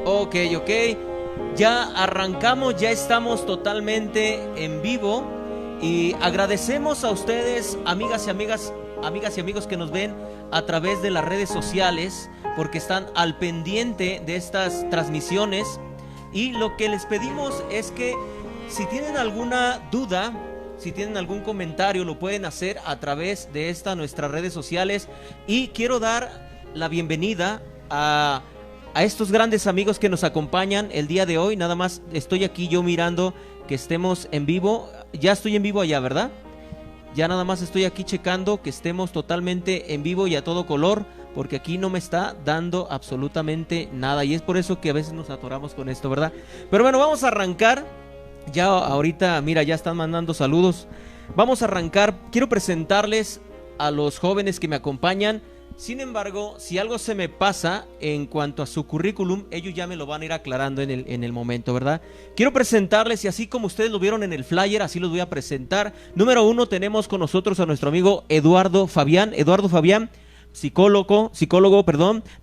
Ok, ok. Ya arrancamos, ya estamos totalmente en vivo y agradecemos a ustedes, amigas y amigos que nos ven a través de las redes sociales, porque están al pendiente de estas transmisiones. Y lo que les pedimos es que si tienen alguna duda, si tienen algún comentario, lo pueden hacer a través de nuestras redes sociales. Y quiero dar la bienvenida a estos grandes amigos que nos acompañan el día de hoy. Nada más estoy aquí yo mirando que estemos en vivo. Ya estoy en vivo allá, ¿verdad? Ya nada más estoy aquí checando que estemos totalmente en vivo y a todo color, porque aquí no me está dando absolutamente nada, y es por eso que a veces nos atoramos con esto, ¿verdad? Pero bueno, vamos a arrancar. Ya ahorita, mira, ya están mandando saludos. Vamos a arrancar. Quiero presentarles a los jóvenes que me acompañan. Sin embargo, si algo se me pasa en cuanto a su currículum, ellos ya me lo van a ir aclarando en el momento, ¿verdad? Quiero presentarles, y así como ustedes lo vieron en el flyer, así los voy a presentar. Número 1, tenemos con nosotros a nuestro amigo Eduardo Fabián. Eduardo Fabián, psicólogo,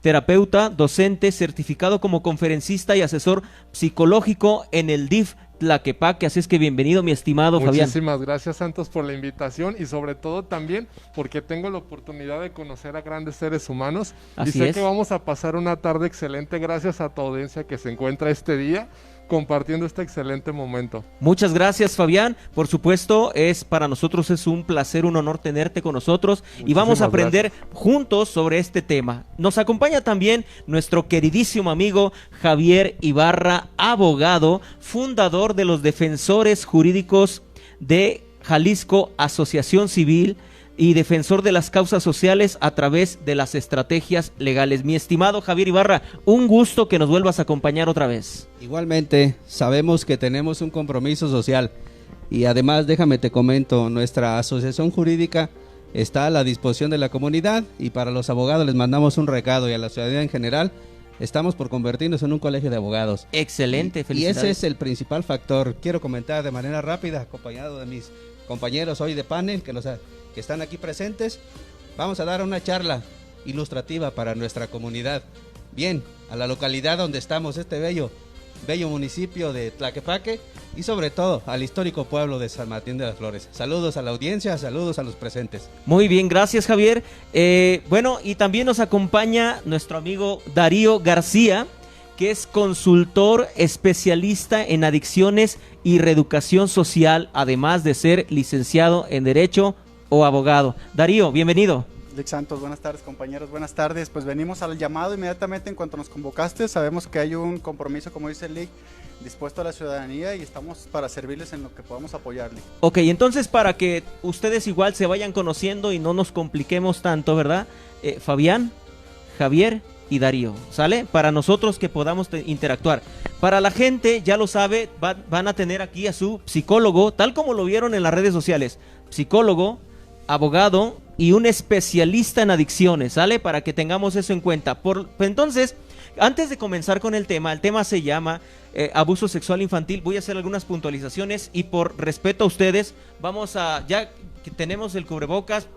terapeuta, docente, certificado como conferencista y asesor psicológico en el DIF Tlaquepaque. Así es que bienvenido, mi estimado Fabián. Muchísimas gracias, Santos, por la invitación, y sobre todo también porque tengo la oportunidad de conocer a grandes seres humanos. Así y sé es. que vamos a pasar una tarde excelente gracias a tu audiencia que se encuentra este día compartiendo este excelente momento. Muchas gracias, Fabián. Por supuesto, para nosotros es un placer, un honor tenerte con nosotros. Y vamos a aprender juntos sobre este tema. Nos acompaña también nuestro queridísimo amigo Javier Ibarra, abogado, fundador de los Defensores Jurídicos de Jalisco, Asociación Civil, y defensor de las causas sociales a través de las estrategias legales. Mi estimado Javier Ibarra, un gusto que nos vuelvas a acompañar otra vez. Igualmente, sabemos que tenemos un compromiso social, y además, déjame te comento, nuestra asociación jurídica está a la disposición de la comunidad, y para los abogados les mandamos un recado, y a la ciudadanía en general, estamos por convertirnos en un colegio de abogados. Excelente, felicidades. Y ese es el principal factor. Quiero comentar de manera rápida, acompañado de mis compañeros hoy de panel, que están aquí presentes. Vamos a dar una charla ilustrativa para nuestra comunidad. Bien, a la localidad donde estamos, este bello municipio de Tlaquepaque, y sobre todo al histórico pueblo de San Martín de las Flores. Saludos a la audiencia, saludos a los presentes. Muy bien, gracias, Javier. Bueno, y también nos acompaña nuestro amigo Darío García, que es consultor especialista en adicciones y reeducación social, además de ser licenciado en Derecho o abogado. Darío, bienvenido. Lick Santos, buenas tardes, compañeros, buenas tardes. Pues venimos al llamado inmediatamente en cuanto nos convocaste. Sabemos que hay un compromiso, como dice Lick, dispuesto a la ciudadanía, y estamos para servirles en lo que podamos apoyarle. Ok, entonces, para que ustedes igual se vayan conociendo y no nos compliquemos tanto, ¿verdad? Fabián, Javier y Darío, ¿sale? Para nosotros que podamos interactuar. Para la gente, ya lo sabe, van a tener aquí a su psicólogo, tal como lo vieron en las redes sociales. Psicólogo, abogado y un especialista en adicciones, ¿sale? Para que tengamos eso en cuenta. Entonces, antes de comenzar con el tema se llama abuso sexual infantil. Voy a hacer algunas puntualizaciones, y por respeto a ustedes, ya que tenemos el cubrebocas,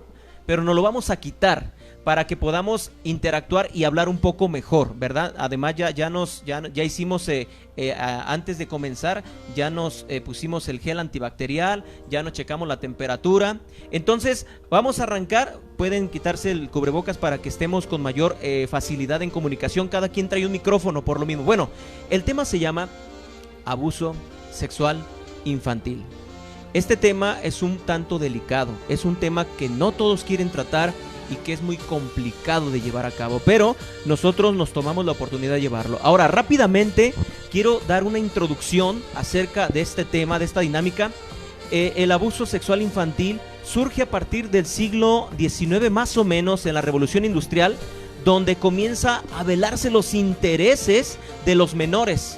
pero nos lo vamos a quitar para que podamos interactuar y hablar un poco mejor, ¿verdad? Además, ya hicimos, antes de comenzar, ya nos pusimos el gel antibacterial, ya nos checamos la temperatura. Entonces, vamos a arrancar. Pueden quitarse el cubrebocas para que estemos con mayor facilidad en comunicación. Cada quien trae un micrófono por lo mismo. Bueno, el tema se llama abuso sexual infantil. Este tema es un tanto delicado, es un tema que no todos quieren tratar y que es muy complicado de llevar a cabo, pero nosotros nos tomamos la oportunidad de llevarlo. Ahora, rápidamente, quiero dar una introducción acerca de este tema, de esta dinámica. El abuso sexual infantil surge a partir del siglo XIX, más o menos, en la Revolución Industrial, donde comienza a velarse los intereses de los menores.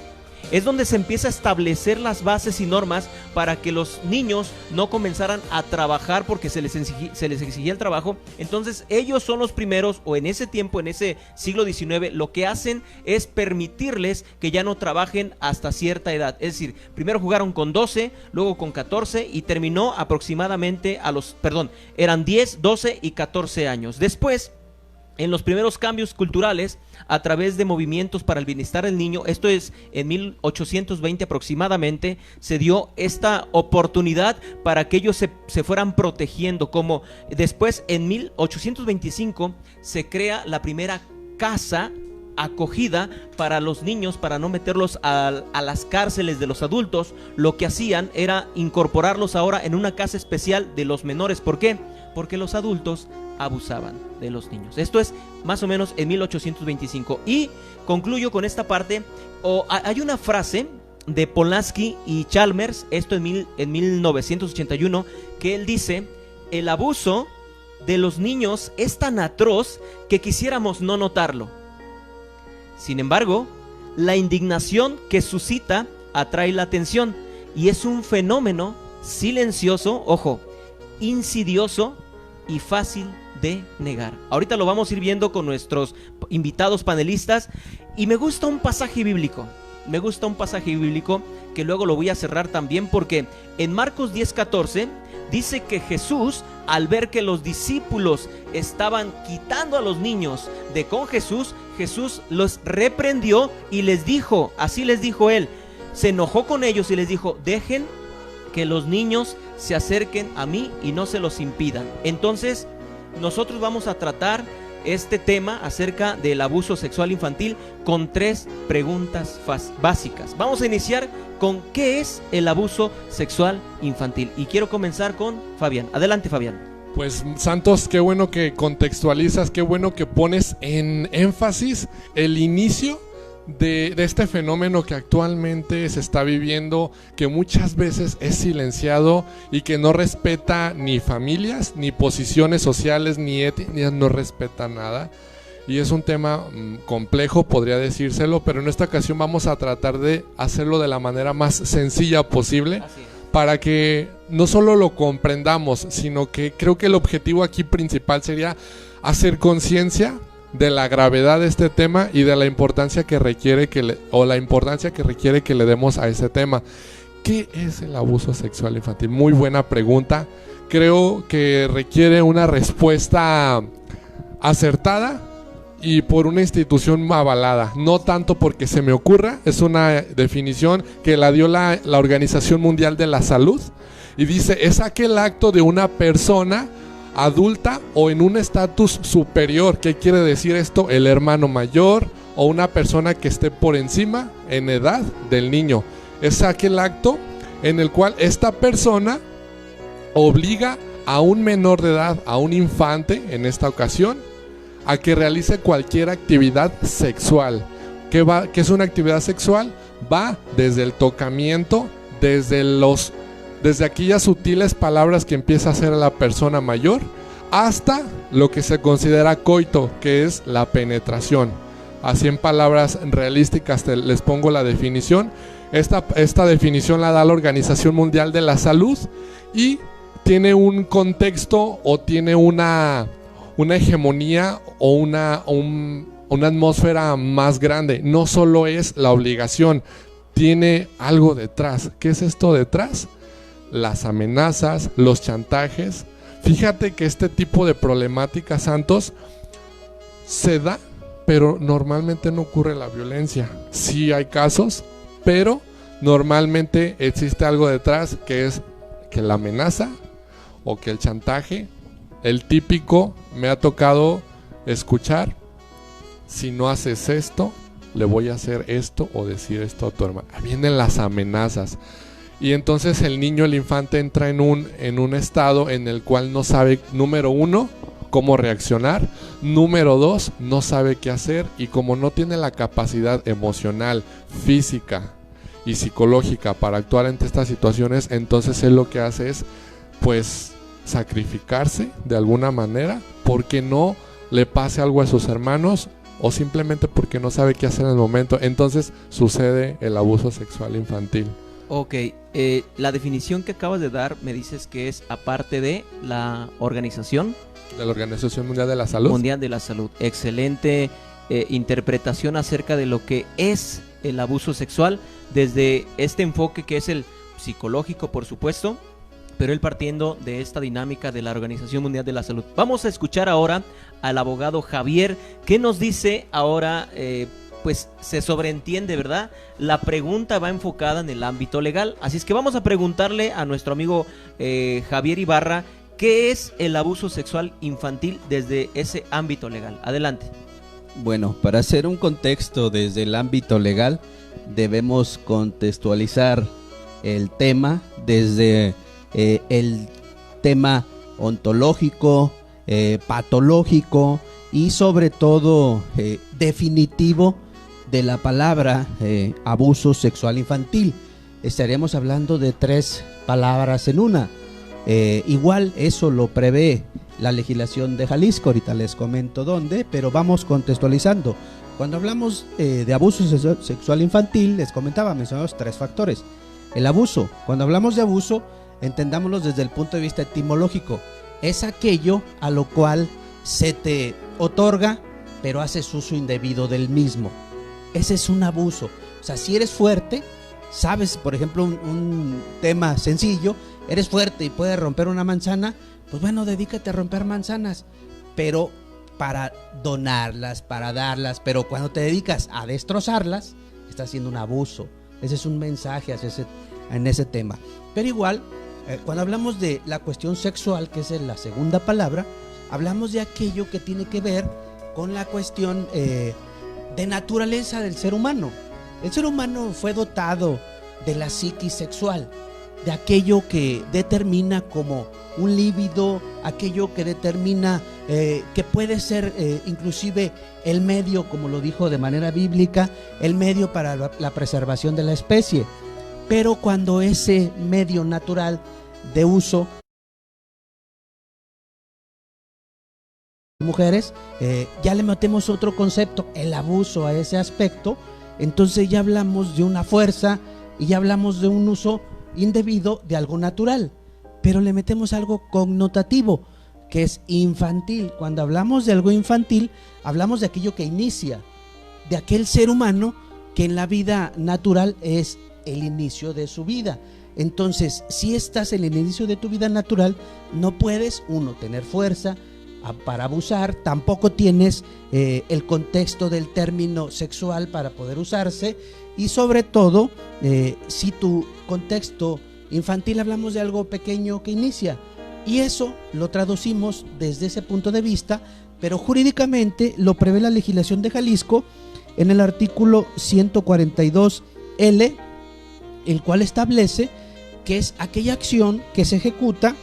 Es donde se empieza a establecer las bases y normas para que los niños no comenzaran a trabajar porque se les exigía el trabajo. Entonces ellos son los primeros, o en ese tiempo, en ese siglo XIX, lo que hacen es permitirles que ya no trabajen hasta cierta edad. Es decir, primero jugaron con 12, luego con 14, y terminó aproximadamente eran 10, 12 y 14 años. Después en los primeros cambios culturales a través de movimientos para el bienestar del niño. Esto es en 1820 aproximadamente, se dio esta oportunidad para que ellos se fueran protegiendo. Como después en 1825 se crea la primera casa acogida para los niños, para no meterlos a las cárceles de los adultos. Lo que hacían era incorporarlos ahora en una casa especial de los menores. ¿Por qué? Porque los adultos abusaban de los niños. Esto es más o menos en 1825. Y concluyo con esta parte. Hay una frase de Polanski y Chalmers, esto en 1981, que él dice: el abuso de los niños es tan atroz que quisiéramos no notarlo. Sin embargo, la indignación que suscita atrae la atención y es un fenómeno silencioso, ojo, insidioso y fácil de negar. Ahorita lo vamos a ir viendo con nuestros invitados panelistas, y me gusta un pasaje bíblico. Que luego lo voy a cerrar también, porque en Marcos 10:14 dice que Jesús, al ver que los discípulos estaban quitando a los niños de con Jesús, Jesús los reprendió y les dijo, así les dijo él, se enojó con ellos y les dijo: dejen que los niños se acerquen a mí y no se los impidan. Entonces, nosotros vamos a tratar este tema acerca del abuso sexual infantil con 3 preguntas básicas. Vamos a iniciar con ¿qué es el abuso sexual infantil? Y quiero comenzar con Fabián. Adelante, Fabián. Pues Santos, qué bueno que contextualizas, qué bueno que pones en énfasis el inicio de este fenómeno que actualmente se está viviendo, que muchas veces es silenciado y que no respeta ni familias, ni posiciones sociales, ni etnias, no respeta nada. Y es un tema complejo, podría decírselo, pero en esta ocasión vamos a tratar de hacerlo de la manera más sencilla posible, para que no solo lo comprendamos, sino que creo que el objetivo aquí principal sería hacer conciencia de la gravedad de este tema y de la importancia que requiere que le demos a ese tema. ¿Qué es el abuso sexual infantil? Muy buena pregunta. Creo que requiere una respuesta acertada y por una institución avalada, no tanto porque se me ocurra. Es una definición que la dio la Organización Mundial de la Salud, y dice: es aquel acto de una persona adulta o en un estatus superior. ¿Qué quiere decir esto? El hermano mayor o una persona que esté por encima en edad del niño. Es aquel acto en el cual esta persona obliga a un menor de edad, a un infante en esta ocasión, a que realice cualquier actividad sexual. ¿Qué es una actividad sexual? Va desde el tocamiento, desde aquellas sutiles palabras que empieza a hacer a la persona mayor, hasta lo que se considera coito, que es la penetración. Así, en palabras realísticas, les pongo la definición. Esta definición la da la Organización Mundial de la Salud y tiene un contexto, o tiene una hegemonía o una atmósfera más grande. No solo es la obligación, tiene algo detrás. ¿Qué es esto detrás? Las amenazas, los chantajes. Fíjate que este tipo de problemática, Santos, se da, pero normalmente no ocurre la violencia. Sí hay casos, pero normalmente existe algo detrás, que es que la amenaza o que el chantaje, el típico, me ha tocado escuchar: si no haces esto, le voy a hacer esto o decir esto a tu hermano. Vienen las amenazas. Y entonces el niño, el infante, entra en un estado en el cual no sabe, número 1, cómo reaccionar, número 2, no sabe qué hacer, y como no tiene la capacidad emocional, física y psicológica para actuar ante estas situaciones, entonces él lo que hace es, pues, sacrificarse de alguna manera porque no le pase algo a sus hermanos, o simplemente porque no sabe qué hacer en el momento. Entonces sucede el abuso sexual infantil. Ok, la definición que acabas de dar me dices que es aparte de la Organización de la Organización Mundial de la Salud. Mundial de la Salud. Excelente interpretación acerca de lo que es el abuso sexual desde este enfoque que es el psicológico, por supuesto, pero él partiendo de esta dinámica de la Organización Mundial de la Salud. Vamos a escuchar ahora al abogado Javier, que nos dice ahora, pues se sobreentiende, ¿verdad? La pregunta va enfocada en el ámbito legal, así es que vamos a preguntarle a nuestro amigo Javier Ibarra, ¿qué es el abuso sexual infantil desde ese ámbito legal? Adelante. Bueno, para hacer un contexto desde el ámbito legal, debemos contextualizar el tema desde el tema ontológico, patológico y sobre todo definitivo de la palabra abuso sexual infantil. Estaremos hablando de 3 palabras en una. Igual eso lo prevé la legislación de Jalisco, ahorita les comento dónde, pero vamos contextualizando. Cuando hablamos de abuso sexual infantil, les comentaba, mencionamos 3 factores. El abuso, cuando hablamos de abuso, entendámoslo desde el punto de vista etimológico, es aquello a lo cual se te otorga, pero haces uso indebido del mismo. Ese es un abuso. O sea, si eres fuerte, sabes, por ejemplo, un tema sencillo, eres fuerte y puedes romper una manzana, pues bueno, dedícate a romper manzanas, pero para donarlas, para darlas, pero cuando te dedicas a destrozarlas, estás haciendo un abuso. Ese es un mensaje en ese tema. Pero igual, cuando hablamos de la cuestión sexual, que es la segunda palabra, hablamos de aquello que tiene que ver con la cuestión de naturaleza del ser humano. El ser humano fue dotado de la psiquis sexual, de aquello que determina como un líbido, aquello que determina que puede ser inclusive el medio, como lo dijo de manera bíblica, el medio para la preservación de la especie. Pero cuando ese medio natural de uso, mujeres, ya le metemos otro concepto, el abuso a ese aspecto, entonces ya hablamos de una fuerza y ya hablamos de un uso indebido de algo natural, pero le metemos algo connotativo, que es infantil. Cuando hablamos de algo infantil, hablamos de aquello que inicia, de aquel ser humano que en la vida natural es el inicio de su vida. Entonces, si estás en el inicio de tu vida natural, no puedes, uno, tener fuerza para abusar, tampoco tienes el contexto del término sexual para poder usarse, y sobre todo, si tu contexto infantil, hablamos de algo pequeño que inicia, y eso lo traducimos desde ese punto de vista, pero jurídicamente lo prevé la legislación de Jalisco en el artículo 142L, el cual establece que es aquella acción que se ejecuta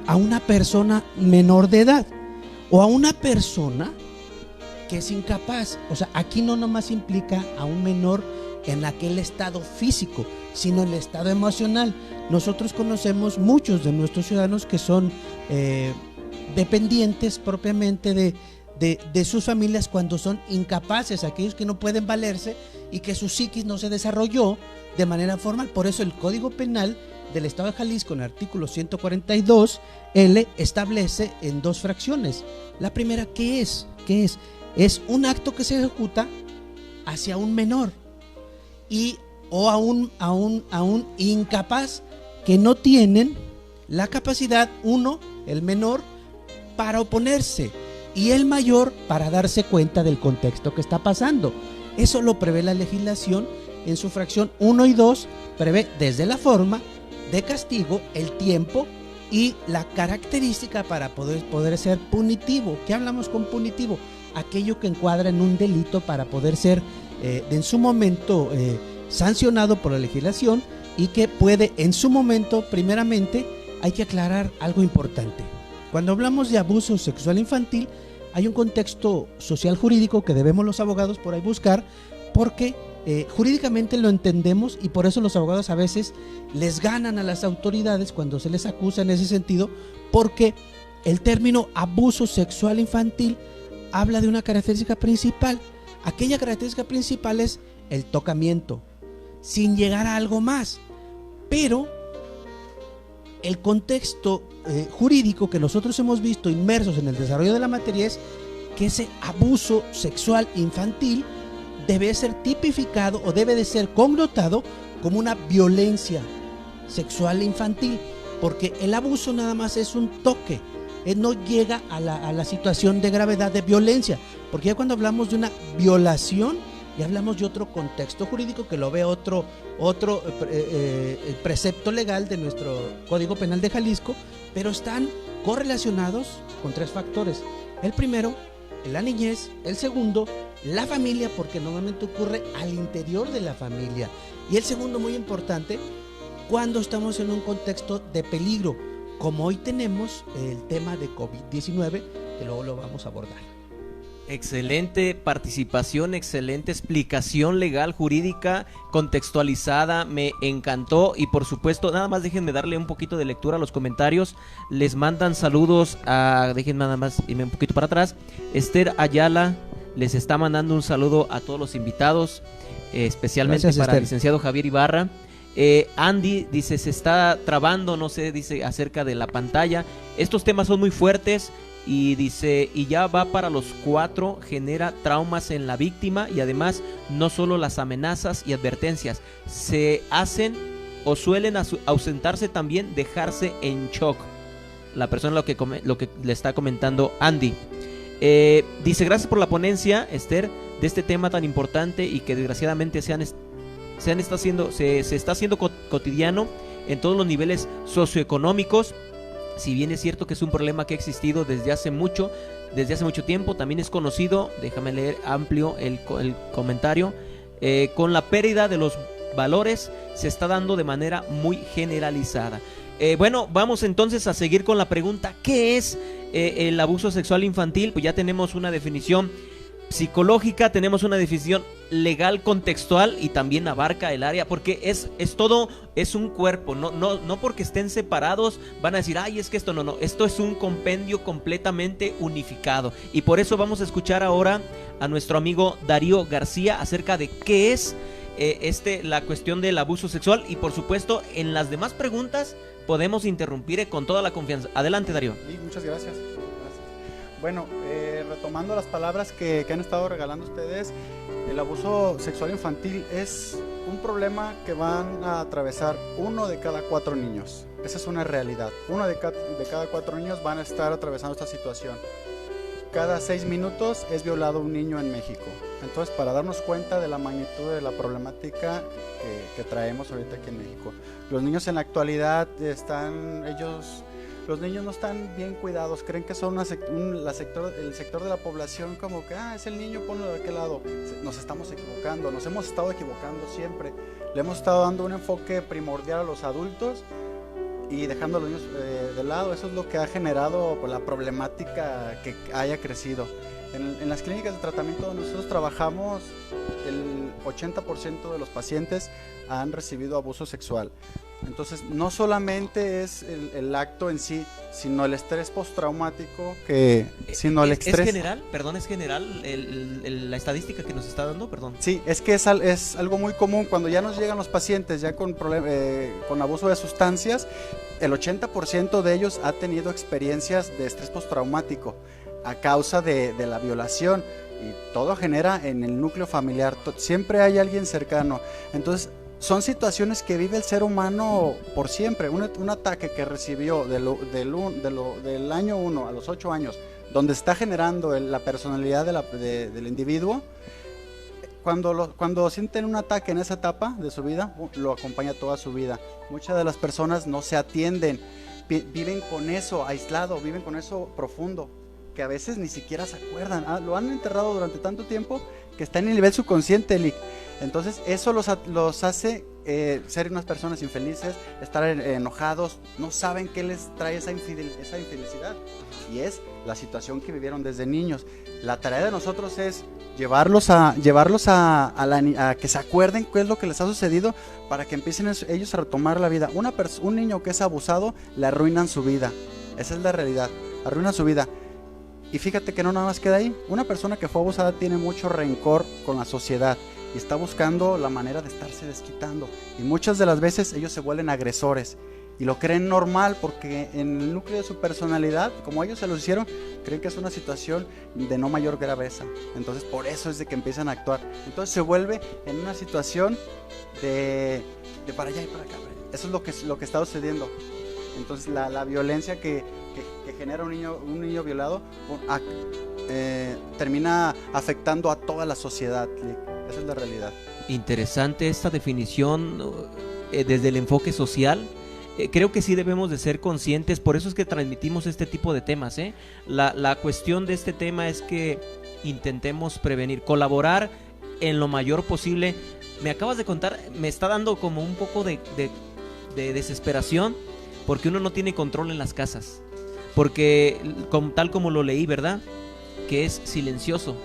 a una persona menor de edad o a una persona que es incapaz. O sea, aquí no nomás implica a un menor en aquel estado físico, sino en el estado emocional. Nosotros conocemos muchos de nuestros ciudadanos que son dependientes propiamente de sus familias cuando son incapaces, aquellos que no pueden valerse y que su psiquis no se desarrolló de manera formal. Por eso el Código Penal del Estado de Jalisco, en el artículo 142L, establece en 2 fracciones. La primera, ¿qué es? Es un acto que se ejecuta hacia un menor o a un incapaz que no tienen la capacidad, uno, el menor, para oponerse, y el mayor para darse cuenta del contexto que está pasando. Eso lo prevé la legislación en su fracción 1 y 2, prevé desde la forma de castigo, el tiempo y la característica para poder ser punitivo. ¿Qué hablamos con punitivo? Aquello que encuadra en un delito para poder ser en su momento sancionado por la legislación, y que puede en su momento, primeramente, hay que aclarar algo importante. Cuando hablamos de abuso sexual infantil, hay un contexto social jurídico que debemos los abogados por ahí buscar, porque jurídicamente lo entendemos, y por eso los abogados a veces les ganan a las autoridades cuando se les acusa en ese sentido, porque el término abuso sexual infantil habla de una característica principal. Aquella característica principal es el tocamiento, sin llegar a algo más. Pero el contexto jurídico que nosotros hemos visto inmersos en el desarrollo de la materia es que ese abuso sexual infantil debe ser tipificado o debe de ser connotado como una violencia sexual infantil. porque el abuso nada más es un toque, no llega a la situación de gravedad de violencia, porque ya cuando hablamos de una violación, ya hablamos de otro contexto jurídico que lo ve otro precepto legal de nuestro Código Penal de Jalisco, pero están correlacionados con 3 factores. El primero, la niñez; el segundo, la familia, porque normalmente ocurre al interior de la familia; y el segundo, muy importante, cuando estamos en un contexto de peligro, como hoy tenemos el tema de COVID-19, que luego lo vamos a abordar. Excelente participación, excelente explicación legal, jurídica, contextualizada, me encantó. Y por supuesto, nada más déjenme darle un poquito de lectura a los comentarios. Les mandan saludos déjenme nada más irme un poquito para atrás. Esther Ayala les está mandando un saludo a todos los invitados, especialmente Gracias, para Esther. el licenciado Javier Ibarra. Andy dice, se está trabando, no sé, dice acerca de la pantalla. Estos temas son muy fuertes. Y dice, y ya va para los 4, genera traumas en la víctima, y además no solo las amenazas y advertencias, se hacen o suelen ausentarse también, dejarse en shock. La persona lo que le está comentando Andy. Dice, gracias por la ponencia, Esther, de este tema tan importante y que desgraciadamente se está haciendo cotidiano en todos los niveles socioeconómicos. Si bien es cierto que es un problema que ha existido desde hace mucho tiempo, también es conocido, déjame leer amplio el comentario, con la pérdida de los valores se está dando de manera muy generalizada. Bueno, vamos entonces a seguir con la pregunta, ¿qué es el abuso sexual infantil? Pues ya tenemos una definición psicológica, tenemos una definición legal contextual y también abarca el área, porque es todo, es un cuerpo, no porque estén separados van a decir, ay, es que esto no, esto es un compendio completamente unificado. Y por eso vamos a escuchar ahora a nuestro amigo Darío García acerca de qué es la cuestión del abuso sexual, y por supuesto en las demás preguntas podemos interrumpir con toda la confianza. Adelante, Darío. Sí, muchas gracias. Bueno, retomando las palabras que han estado regalando ustedes, el abuso sexual infantil es un problema que van a atravesar 1 de cada 4 niños. Esa es una realidad. 1 de cada 4 niños van a estar atravesando esta situación. Cada 6 minutos es violado un niño en México. Entonces, para darnos cuenta de la magnitud de la problemática que traemos ahorita aquí en México. Los niños en la actualidad los niños no están bien cuidados, creen que son el sector de la población como que, es el niño, ponlo de aquel lado. Nos estamos equivocando, nos hemos estado equivocando siempre. Le hemos estado dando un enfoque primordial a los adultos y dejando a los niños de lado. Eso es lo que ha generado la problemática que haya crecido. En las clínicas de tratamiento donde nosotros trabajamos, el 80% de los pacientes han recibido abuso sexual. Entonces, no solamente es el acto en sí, sino el estrés postraumático, sino el estrés. ¿Es general? Perdón, ¿es general la estadística que nos está dando? Perdón. Sí, es que es algo muy común. Cuando ya nos llegan los pacientes ya con abuso de sustancias, el 80% de ellos ha tenido experiencias de estrés postraumático a causa de la violación, y todo genera en el núcleo familiar. Siempre hay alguien cercano. Entonces, son situaciones que vive el ser humano por siempre. Un ataque que recibió del año 1 a los 8 años, donde está generando la personalidad del individuo, cuando sienten un ataque en esa etapa de su vida, lo acompaña toda su vida. Muchas de las personas no se atienden, viven con eso aislado, viven con eso profundo, que a veces ni siquiera se acuerdan. Lo han enterrado durante tanto tiempo que está en el nivel subconsciente, Lick. Entonces eso los hace ser unas personas infelices, estar enojados, no saben qué les trae esa infelicidad, y es la situación que vivieron desde niños. La tarea de nosotros es llevarlos a que se acuerden qué es lo que les ha sucedido, para que empiecen ellos a retomar la vida. Un niño que es abusado, le arruinan su vida. Esa es la realidad, arruinan su vida. Y fíjate que no nada más queda ahí. Una persona que fue abusada tiene mucho rencor con la sociedad y está buscando la manera de estarse desquitando. Y muchas de las veces ellos se vuelven agresores y lo creen normal, porque en el núcleo de su personalidad, como ellos se lo hicieron, creen que es una situación de no mayor graveza. Entonces por eso es de que empiezan a actuar. Entonces se vuelve en una situación de para allá y para acá. Eso es lo que está sucediendo. Entonces la violencia que genera un niño violado termina afectando a toda la sociedad. Esa es la realidad. Interesante esta definición desde el enfoque social. Creo que sí debemos de ser conscientes, por eso es que transmitimos este tipo de temas. La cuestión de este tema es que intentemos prevenir, colaborar en lo mayor posible. Me acabas de contar, me está dando como un poco de desesperación, porque uno no tiene control en las casas, porque tal como lo leí, ¿verdad? Que es silencioso,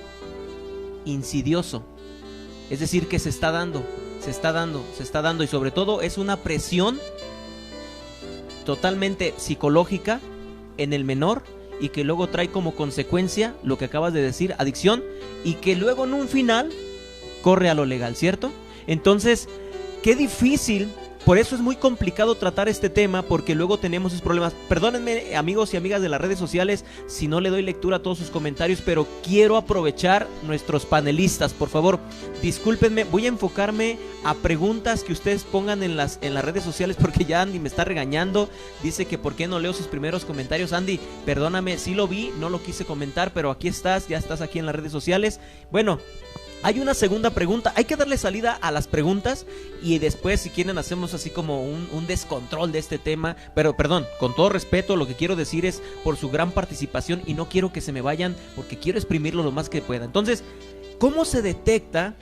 insidioso, es decir, que se está dando, y sobre todo es una presión totalmente psicológica en el menor, y que luego trae como consecuencia lo que acabas de decir, adicción, y que luego en un final corre a lo legal, ¿cierto? Entonces, qué difícil. Por eso es muy complicado tratar este tema, porque luego tenemos esos problemas. Perdónenme, amigos y amigas de las redes sociales, si no le doy lectura a todos sus comentarios, pero quiero aprovechar nuestros panelistas. Por favor, discúlpenme, voy a enfocarme a preguntas que ustedes pongan en las redes sociales, porque ya Andy me está regañando. Dice que por qué no leo sus primeros comentarios. Andy, perdóname, sí lo vi, no lo quise comentar, pero aquí estás, ya estás aquí en las redes sociales. Bueno, hay una segunda pregunta, hay que darle salida a las preguntas y después, si quieren, hacemos así como un descontrol de este tema. Pero perdón, con todo respeto, lo que quiero decir es por su gran participación, y no quiero que se me vayan porque quiero exprimirlo lo más que pueda. Entonces, ¿cómo se detecta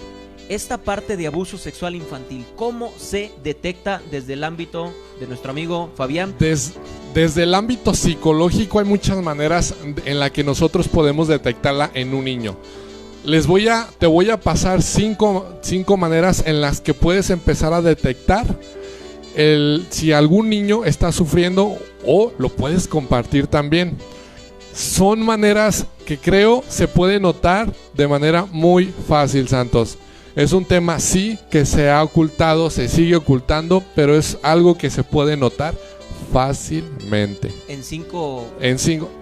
esta parte de abuso sexual infantil? ¿Cómo se detecta desde el ámbito de nuestro amigo Fabián? Desde el ámbito psicológico hay muchas maneras en las que nosotros podemos detectarla en un niño. Te voy a pasar cinco maneras en las que puedes empezar a detectar si algún niño está sufriendo, o lo puedes compartir también. Son maneras que creo se puede notar de manera muy fácil, Santos. Es un tema sí que se ha ocultado, se sigue ocultando, pero es algo que se puede notar fácilmente. En cinco.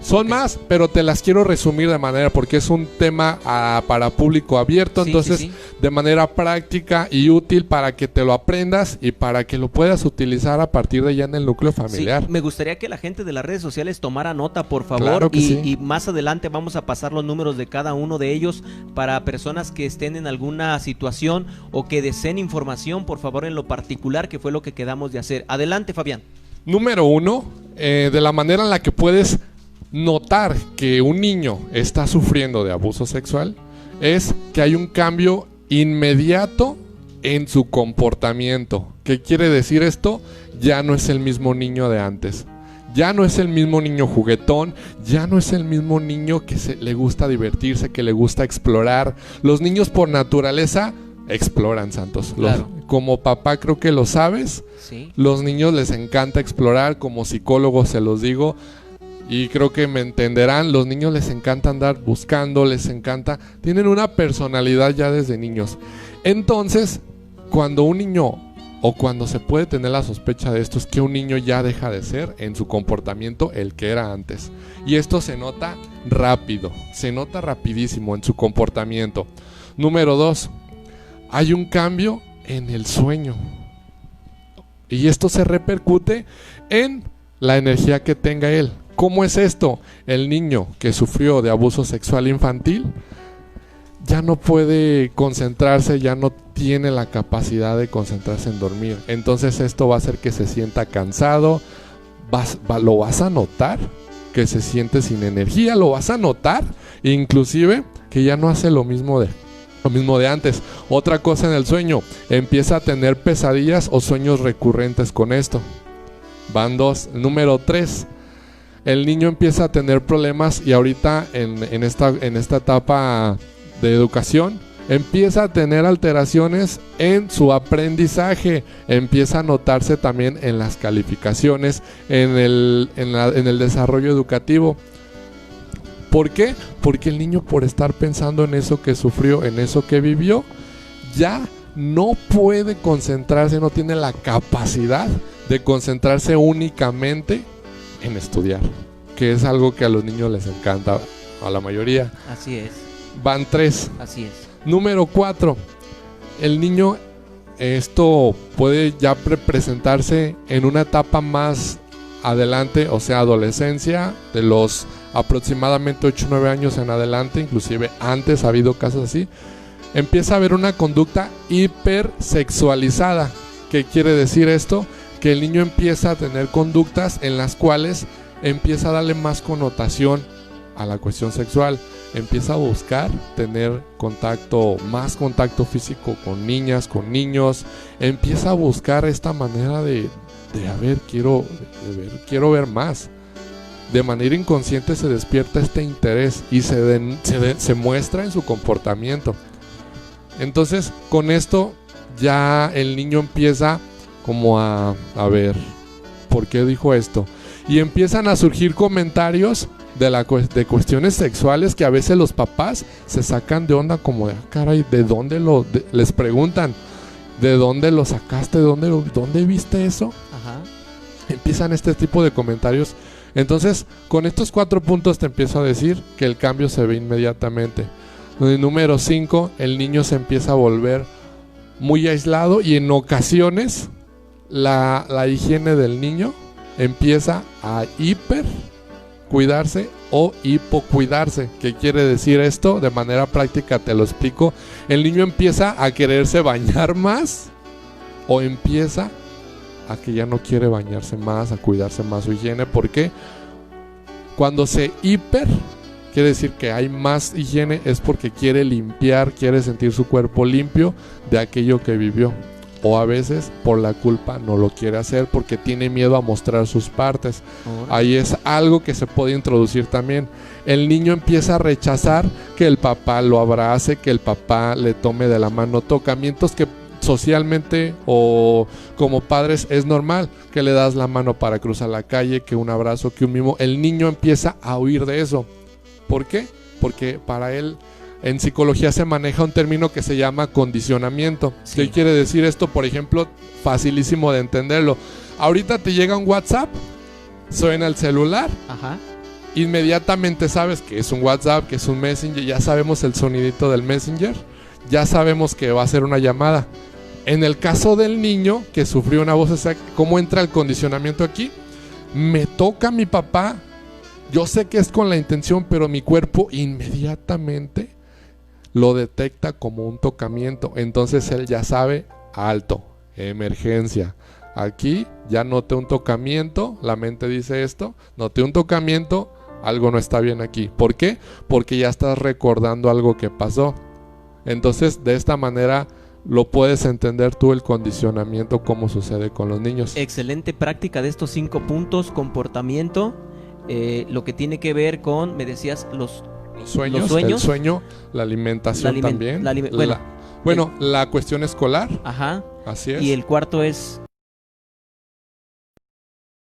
Son okay. Más, pero te las quiero resumir de manera, porque es un tema para público abierto, sí, entonces sí. De manera práctica y útil para que te lo aprendas y para que lo puedas utilizar a partir de ya en el núcleo familiar. Sí, me gustaría que la gente de las redes sociales tomara nota, por favor, claro que sí. Y más adelante vamos a pasar los números de cada uno de ellos para personas que estén en alguna situación o que deseen información, por favor, en lo particular, que fue lo que quedamos de hacer. Adelante, Fabián. Número 1, de la manera en la que puedes notar que un niño está sufriendo de abuso sexual, es que hay un cambio inmediato en su comportamiento. ¿Qué quiere decir esto? Ya no es el mismo niño de antes. Ya no es el mismo niño juguetón, ya no es el mismo niño que le gusta divertirse, que le gusta explorar. Los niños por naturaleza exploran, Santos. Claro. Como papá creo que lo sabes. Sí. Los niños les encanta explorar, como psicólogo se los digo, y creo que me entenderán. Los niños les encanta andar buscando, les encanta, tienen una personalidad ya desde niños. Entonces, cuando un niño, o cuando se puede tener la sospecha de esto, es que un niño ya deja de ser en su comportamiento el que era antes. Y esto se nota rápido, se nota rapidísimo en su comportamiento. Número 2, hay un cambio en el sueño. Y esto se repercute en la energía que tenga él. ¿Cómo es esto? El niño que sufrió de abuso sexual infantil ya no puede concentrarse, ya no tiene la capacidad de concentrarse en dormir. Entonces esto va a hacer que se sienta cansado, lo vas a notar, que se siente sin energía, lo vas a notar, inclusive que ya no hace lo mismo de antes. Otra cosa en el sueño, empieza a tener pesadillas o sueños recurrentes con esto. Van 2. Número 3, el niño empieza a tener problemas, y ahorita en esta etapa de educación empieza a tener alteraciones en su aprendizaje, empieza a notarse también en las calificaciones, en el desarrollo educativo. ¿Por qué? Porque el niño, por estar pensando en eso que sufrió, en eso que vivió, ya no puede concentrarse, no tiene la capacidad de concentrarse únicamente en estudiar, que es algo que a los niños les encanta, a la mayoría. Así es. Van 3. Así es. Número 4, el niño, esto puede ya presentarse en una etapa más adelante, o sea, adolescencia, de los aproximadamente 8 o 9 años en adelante, inclusive antes ha habido casos así, empieza a haber una conducta hipersexualizada. ¿Qué quiere decir esto? Que el niño empieza a tener conductas en las cuales empieza a darle más connotación a la cuestión sexual, empieza a buscar tener más contacto físico con niñas, con niños, empieza a buscar esta manera de a ver, quiero ver más. De manera inconsciente se despierta este interés y se muestra en su comportamiento. Entonces, con esto ya el niño empieza como a ver, ¿por qué dijo esto? Y empiezan a surgir comentarios de cuestiones sexuales que a veces los papás se sacan de onda, como de, caray, ¿de dónde les preguntan? ¿De dónde lo sacaste? ¿Dónde viste eso? Ajá. Empiezan este tipo de comentarios. Entonces, con estos 4 puntos te empiezo a decir que el cambio se ve inmediatamente. Número 5, el niño se empieza a volver muy aislado y en ocasiones la higiene del niño empieza a hipercuidarse o hipocuidarse. ¿Qué quiere decir esto? De manera práctica te lo explico. El niño empieza a quererse bañar más o empieza a que ya no quiere bañarse más, a cuidarse más su higiene. ¿Por qué? Cuando se quiere decir que hay más higiene, es porque quiere limpiar, quiere sentir su cuerpo limpio de aquello que vivió. O a veces por la culpa no lo quiere hacer porque tiene miedo a mostrar sus partes. Ahí es algo que se puede introducir también. El niño empieza a rechazar que el papá lo abrace, que el papá le tome de la mano, tocamientos que socialmente o como padres es normal, que le das la mano para cruzar la calle, que un abrazo, que un mimo. El niño empieza a huir de eso. ¿Por qué? Porque para él en psicología se maneja un término que se llama condicionamiento. Sí. ¿Qué quiere decir esto? Por ejemplo, facilísimo de entenderlo. Ahorita te llega un WhatsApp, suena el celular. Ajá. Inmediatamente sabes que es un WhatsApp, que es un Messenger, ya sabemos el sonidito del Messenger, ya sabemos que va a ser una llamada. En el caso del niño que sufrió una voz, ¿cómo entra el condicionamiento aquí? Me toca mi papá, yo sé que es con la intención, pero mi cuerpo inmediatamente lo detecta como un tocamiento. Entonces él ya sabe, alto, emergencia. Aquí ya noté un tocamiento, la mente dice esto, noté un tocamiento, algo no está bien aquí. ¿Por qué? Porque ya estás recordando algo que pasó. Entonces de esta manera lo puedes entender tú, el condicionamiento, cómo sucede con los niños. Excelente práctica de estos 5 puntos: comportamiento, lo que tiene que ver con, me decías, los sueños. El sueño, la alimentación también. La cuestión escolar. Ajá. Así es. Y el cuarto es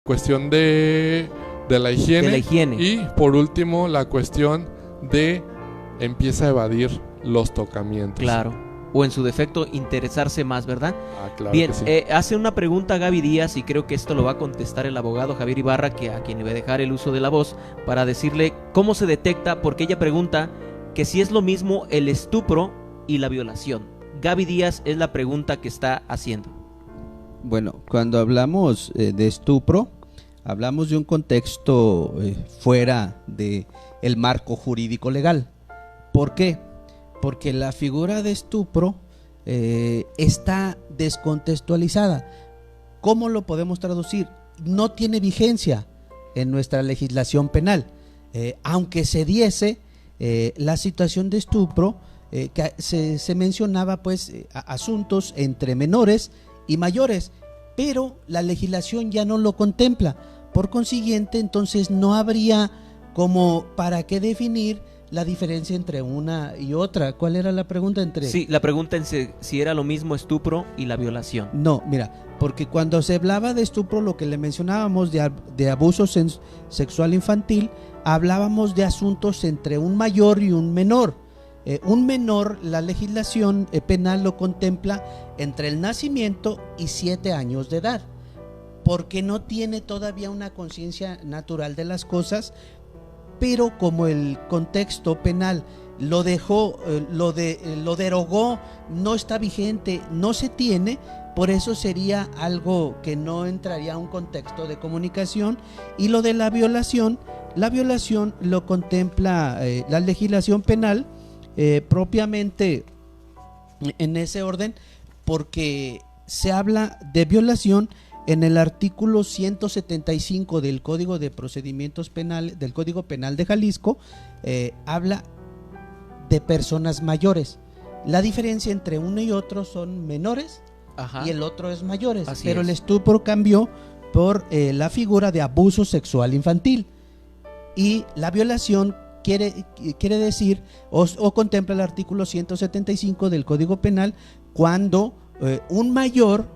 cuestión de la higiene. De la higiene. Y por último, la cuestión de empieza a evadir los tocamientos. Claro. O en su defecto, interesarse más, ¿verdad? Claro. Bien, que sí. Hace una pregunta Gaby Díaz, y creo que esto lo va a contestar el abogado Javier Ibarra, a quien le voy a dejar el uso de la voz para decirle cómo se detecta, porque ella pregunta que si es lo mismo el estupro y la violación. Gaby Díaz es la pregunta que está haciendo. Bueno, cuando hablamos de estupro, hablamos de un contexto fuera de el marco jurídico legal. ¿Por qué? Porque la figura de estupro está descontextualizada. ¿Cómo lo podemos traducir? No tiene vigencia en nuestra legislación penal. Aunque se diese la situación de estupro, que se mencionaba pues asuntos entre menores y mayores, pero la legislación ya no lo contempla. Por consiguiente, entonces no habría como para qué definir la diferencia entre una y otra. ¿Cuál era la pregunta? Sí, la pregunta es si era lo mismo estupro y la violación. No, mira, porque cuando se hablaba de estupro, lo que le mencionábamos de abuso sexual infantil, hablábamos de asuntos entre un mayor y un menor. Un menor, la legislación penal lo contempla entre el nacimiento y 7 años de edad, porque no tiene todavía una conciencia natural de las cosas. Pero como el contexto penal lo dejó, lo derogó, no está vigente, no se tiene, por eso sería algo que no entraría a un contexto de comunicación. Y lo de la violación lo contempla la legislación penal propiamente en ese orden, porque se habla de violación en el artículo 175 del Código de Procedimientos Penales, del Código Penal de Jalisco. Habla de personas mayores. La diferencia entre uno y otro son menores. Ajá. Y el otro es mayores. Así pero es. El estupro cambió por la figura de abuso sexual infantil. Y la violación quiere decir o contempla el artículo 175 del Código Penal cuando un mayor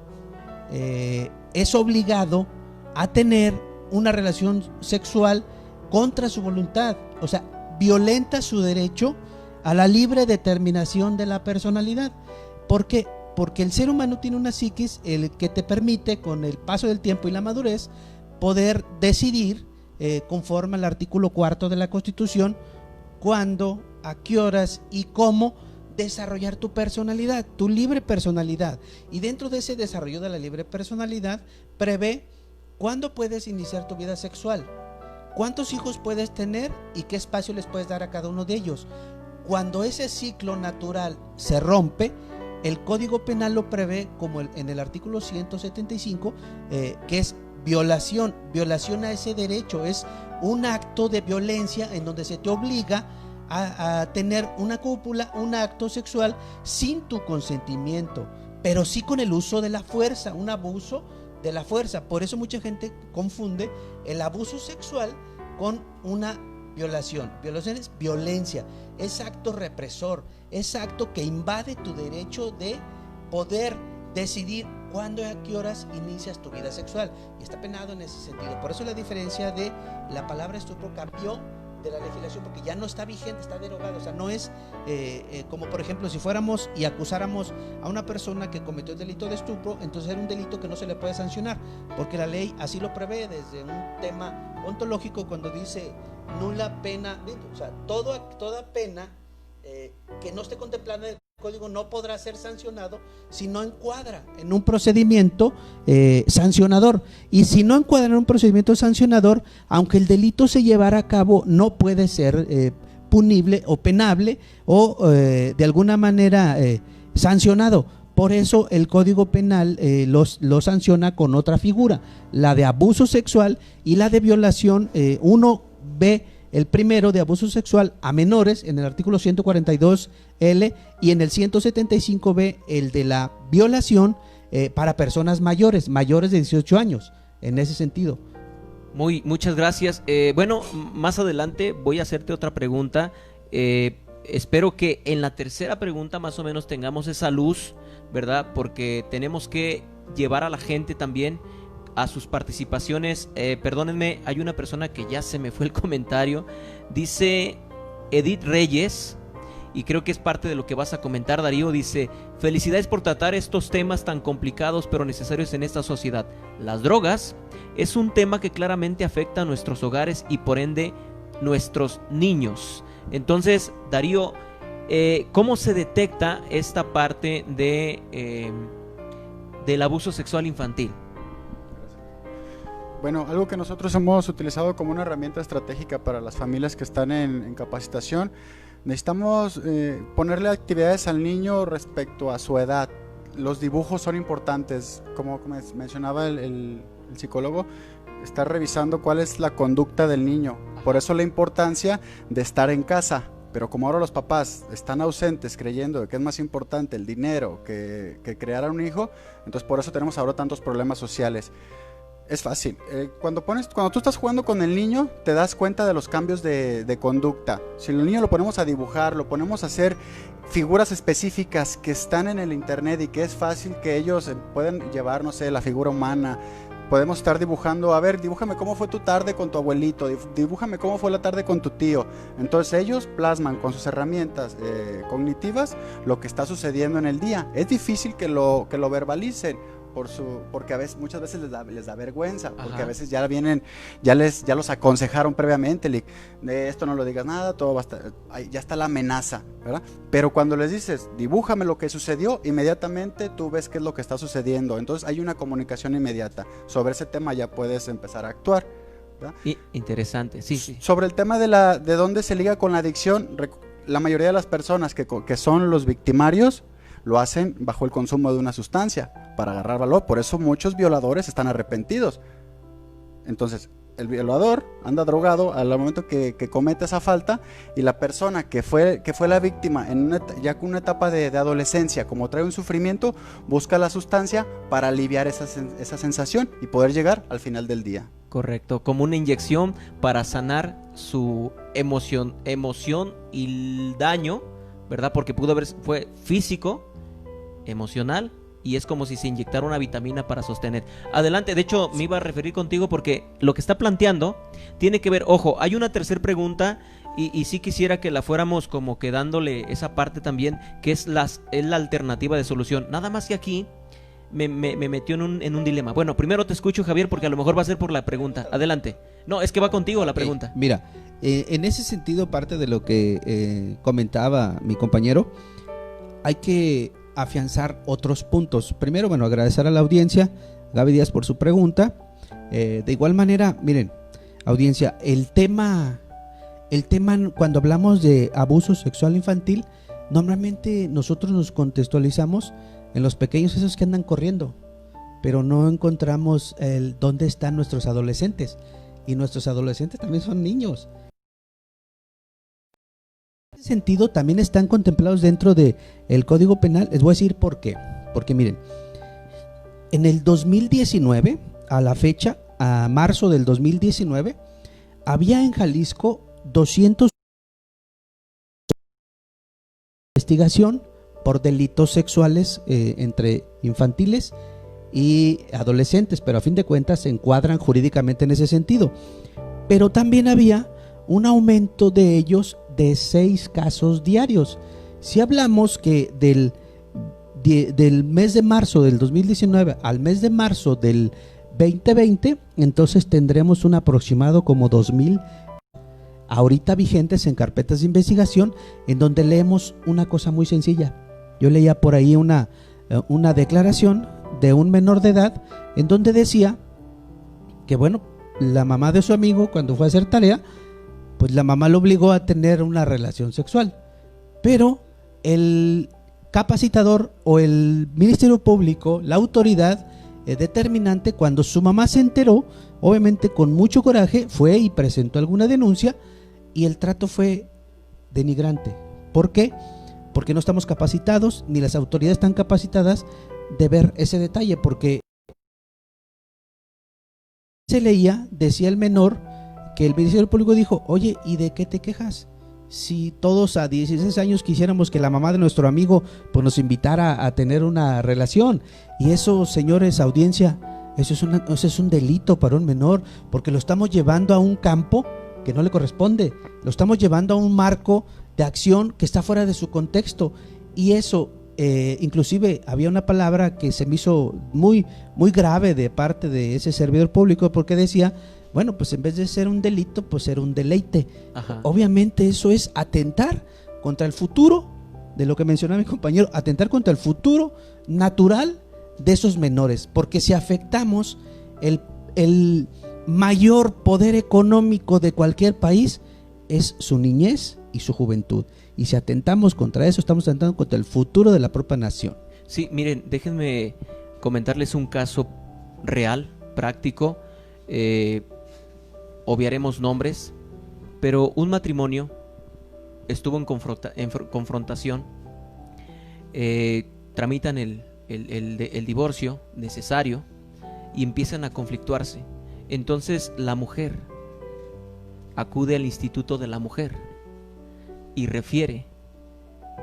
es obligado a tener una relación sexual contra su voluntad, o sea, violenta su derecho a la libre determinación de la personalidad. ¿Por qué? Porque el ser humano tiene una psiquis el que te permite, con el paso del tiempo y la madurez, poder decidir conforme al artículo 4 de la Constitución cuándo, a qué horas y cómo desarrollar tu personalidad, tu libre personalidad. Y dentro de ese desarrollo de la libre personalidad prevé cuándo puedes iniciar tu vida sexual, cuántos hijos puedes tener y qué espacio les puedes dar a cada uno de ellos. Cuando ese ciclo natural se rompe, el Código Penal lo prevé como en el artículo 175, que es violación a ese derecho. Es un acto de violencia en donde se te obliga a tener una cópula, un acto sexual sin tu consentimiento, pero sí con el uso de la fuerza, un abuso de la fuerza. Por eso mucha gente confunde el abuso sexual con una violación. Violación es violencia, es acto represor, es acto que invade tu derecho de poder decidir cuándo y a qué horas inicias tu vida sexual, y está penado en ese sentido. Por eso la diferencia de la palabra estupro cambió de la legislación, porque ya no está vigente, está derogado. O sea, no es como por ejemplo si fuéramos y acusáramos a una persona que cometió el delito de estupro, entonces era un delito que no se le puede sancionar, porque la ley así lo prevé desde un tema ontológico cuando dice nula pena, o sea, toda pena que no esté contemplada en el código no podrá ser sancionado si no encuadra en un procedimiento sancionador. Y si no encuadra en un procedimiento sancionador, aunque el delito se llevara a cabo, no puede ser punible o penable o de alguna manera sancionado. Por eso el Código Penal lo sanciona con otra figura, la de abuso sexual y la de violación. Uno ve el primero de abuso sexual a menores en el artículo 142L y en el 175B el de la violación para personas mayores de 18 años, en ese sentido. Muchas gracias. Bueno, más adelante voy a hacerte otra pregunta. Espero que en la tercera pregunta más o menos tengamos esa luz, ¿verdad? Porque tenemos que llevar a la gente también a sus participaciones. Perdónenme, hay una persona que ya se me fue el comentario. Dice Edith Reyes, y creo que es parte de lo que vas a comentar, Darío. Dice: felicidades por tratar estos temas tan complicados pero necesarios en esta sociedad. Las drogas es un tema que claramente afecta a nuestros hogares y por ende nuestros niños. Entonces, Darío, ¿cómo se detecta esta parte del abuso sexual infantil? Bueno, algo que nosotros hemos utilizado como una herramienta estratégica para las familias que están en capacitación, necesitamos ponerle actividades al niño respecto a su edad. Los dibujos son importantes, como mencionaba el psicólogo, estar revisando cuál es la conducta del niño. Por eso la importancia de estar en casa. Pero como ahora los papás están ausentes creyendo que es más importante el dinero que crear a un hijo, entonces por eso tenemos ahora tantos problemas sociales. Es fácil. Cuando tú estás jugando con el niño, te das cuenta de los cambios de conducta. Si el niño lo ponemos a dibujar, lo ponemos a hacer figuras específicas que están en el internet y que es fácil que ellos pueden llevar, no sé, la figura humana. Podemos estar dibujando, a ver, dibújame cómo fue tu tarde con tu abuelito, dibújame cómo fue la tarde con tu tío. Entonces ellos plasman con sus herramientas cognitivas lo que está sucediendo en el día. Es difícil que lo verbalicen. porque muchas veces les da vergüenza, porque Ajá. a veces ya vienen, ya los aconsejaron previamente, de esto no lo digas nada, todo va a estar, ya está la amenaza, ¿verdad? Pero cuando les dices, dibújame lo que sucedió, inmediatamente tú ves qué es lo que está sucediendo, entonces hay una comunicación inmediata, sobre ese tema ya puedes empezar a actuar, ¿verdad? Interesante, sí, sí. Sobre el tema de dónde se liga con la adicción, la mayoría de las personas que son los victimarios lo hacen bajo el consumo de una sustancia para agarrar valor. Por eso muchos violadores están arrepentidos. Entonces, el violador anda drogado al momento que comete esa falta, y la persona que fue la víctima ya con una etapa de adolescencia, como trae un sufrimiento, busca la sustancia para aliviar esa sensación y poder llegar al final del día. Correcto, como una inyección para sanar su emoción y el daño, ¿verdad? Porque fue físico, emocional, y es como si se inyectara una vitamina para sostener. Adelante, de hecho me iba a referir contigo porque lo que está planteando tiene que ver, ojo, hay una tercera pregunta y sí quisiera que la fuéramos como que dándole esa parte también, que es la alternativa de solución. Nada más que aquí me metió en un dilema. Bueno, primero te escucho, Javier, porque a lo mejor va a ser por la pregunta. Adelante. No, es que va contigo la pregunta. Mira, en ese sentido, parte de lo que comentaba mi compañero, hay que afianzar otros puntos. Primero, bueno, agradecer a la audiencia, Gaby Díaz, por su pregunta. De igual manera, miren, audiencia, el tema cuando hablamos de abuso sexual infantil, normalmente nosotros nos contextualizamos en los pequeños, esos que andan corriendo, pero no encontramos dónde están nuestros adolescentes, y nuestros adolescentes también son niños. En ese sentido también están contemplados dentro del Código Penal. Les voy a decir por qué. Porque miren, en el 2019, a la fecha, a marzo del 2019, había en Jalisco 200 investigación por delitos sexuales entre infantiles y adolescentes, pero a fin de cuentas se encuadran jurídicamente en ese sentido. Pero también había un aumento de ellos de 6 casos diarios. Si hablamos que del mes de marzo del 2019 al mes de marzo del 2020, entonces tendremos un aproximado como 2000 ahorita vigentes en carpetas de investigación, en donde leemos una cosa muy sencilla. Yo leía por ahí una declaración de un menor de edad en donde decía que, bueno, la mamá de su amigo, cuando fue a hacer tarea, pues la mamá lo obligó a tener una relación sexual, pero el capacitador o el Ministerio Público, la autoridad determinante, cuando su mamá se enteró, obviamente con mucho coraje fue y presentó alguna denuncia, y el trato fue denigrante. ¿Por qué? Porque no estamos capacitados, ni las autoridades están capacitadas de ver ese detalle, porque se leía, decía el menor, que el Ministerio Público dijo: oye, ¿y de qué te quejas? Si todos a 16 años quisiéramos que la mamá de nuestro amigo pues nos invitara a tener una relación. Y eso, señores, audiencia, eso es un delito para un menor, porque lo estamos llevando a un campo que no le corresponde, lo estamos llevando a un marco de acción que está fuera de su contexto. Y eso, inclusive había una palabra que se me hizo muy, muy grave de parte de ese servidor público, porque decía: bueno, pues en vez de ser un delito, pues ser un deleite. Ajá. Obviamente eso es atentar contra el futuro, de lo que mencionaba mi compañero, atentar contra el futuro natural de esos menores, porque si afectamos el mayor poder económico de cualquier país, es su niñez y su juventud, y si atentamos contra eso, estamos atentando contra el futuro de la propia nación. Sí, miren, déjenme comentarles un caso real, práctico. Obviaremos nombres, pero un matrimonio estuvo en confrontación, tramitan el divorcio necesario y empiezan a conflictuarse. Entonces la mujer acude al Instituto de la Mujer y refiere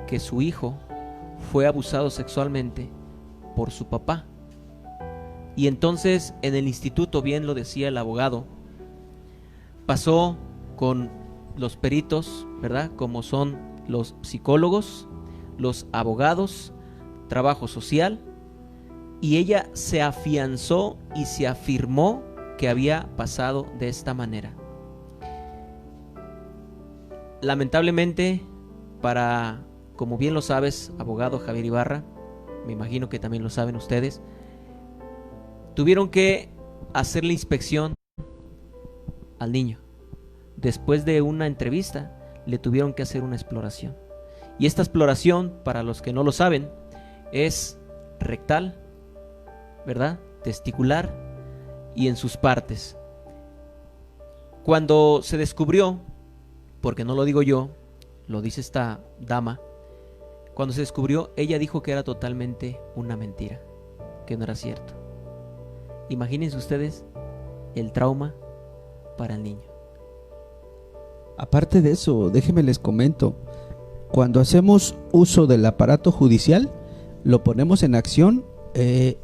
que su hijo fue abusado sexualmente por su papá. Y entonces en el instituto, bien lo decía el abogado, pasó con los peritos, ¿verdad? Como son los psicólogos, los abogados, trabajo social, y ella se afianzó y se afirmó que había pasado de esta manera. Lamentablemente, como bien lo sabes, abogado Javier Ibarra, me imagino que también lo saben ustedes, tuvieron que hacer la inspección al niño. Después de una entrevista, le tuvieron que hacer una exploración. Y esta exploración, para los que no lo saben, es rectal, ¿verdad? Testicular y en sus partes. Cuando se descubrió, porque no lo digo yo, lo dice esta dama, cuando se descubrió, ella dijo que era totalmente una mentira, que no era cierto. Imagínense ustedes el trauma para el niño. Aparte de eso, déjenme les comento, cuando hacemos uso del aparato judicial, lo ponemos en acción,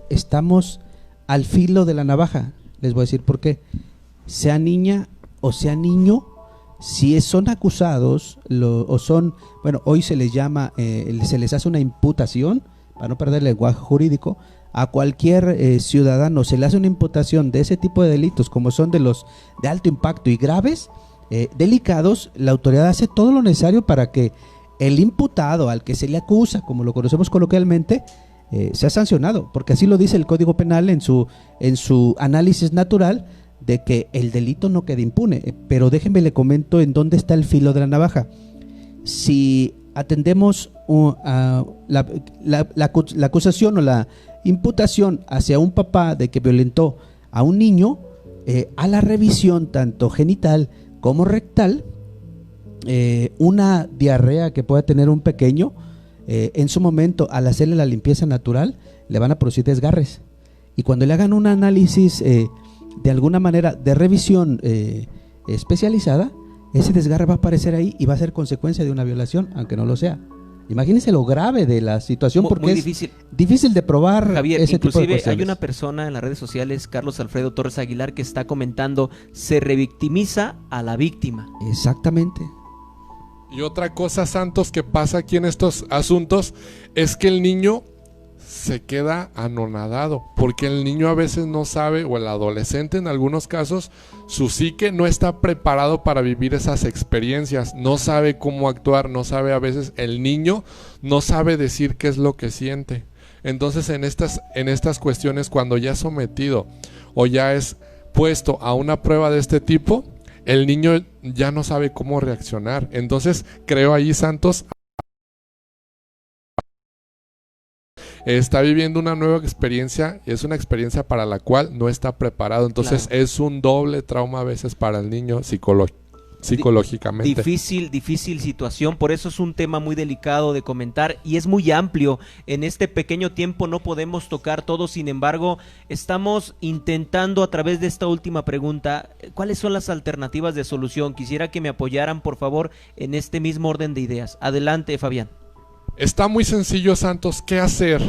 estamos al filo de la navaja. Les voy a decir por qué. Sea niña o sea niño, si son acusados o son, bueno, hoy se les llama, se les hace una imputación, para no perder el lenguaje jurídico, a cualquier ciudadano se le hace una imputación de ese tipo de delitos, como son de los de alto impacto y graves, delicados, la autoridad hace todo lo necesario para que el imputado al que se le acusa, como lo conocemos coloquialmente, sea sancionado, porque así lo dice el Código Penal en su análisis natural, de que el delito no quede impune. Pero déjenme le comento en dónde está el filo de la navaja. Si atendemos la acusación o la imputación hacia un papá de que violentó a un niño, a la revisión tanto genital como rectal, una diarrea que pueda tener un pequeño, en su momento al hacerle la limpieza natural le van a producir desgarres, y cuando le hagan un análisis de alguna manera de revisión especializada, ese desgarre va a aparecer ahí y va a ser consecuencia de una violación, aunque no lo sea. Imagínense lo grave de la situación, porque muy es difícil de probar. Javier, ese tipo de inclusive cuestiones. hay una persona en las redes sociales, Carlos Alfredo Torres Aguilar, que está comentando, se revictimiza a la víctima. Exactamente. Y otra cosa, Santos, que pasa aquí en estos asuntos es que el niño se queda anonadado, porque el niño a veces no sabe, o el adolescente en algunos casos, su psique no está preparado para vivir esas experiencias, no sabe cómo actuar, no sabe, a veces el niño no sabe decir qué es lo que siente. Entonces en estas cuestiones, cuando ya es sometido o ya es puesto a una prueba de este tipo, el niño ya no sabe cómo reaccionar. Entonces creo ahí, Santos, está viviendo una nueva experiencia, y es una experiencia para la cual no está preparado. Entonces es un doble trauma a veces para el niño psicológicamente. Difícil situación, por eso es un tema muy delicado de comentar y es muy amplio. En este pequeño tiempo no podemos tocar todo, sin embargo, estamos intentando a través de esta última pregunta, ¿cuáles son las alternativas de solución? Quisiera que me apoyaran, por favor, en este mismo orden de ideas. Adelante, Fabián. Está muy sencillo, Santos, ¿qué hacer?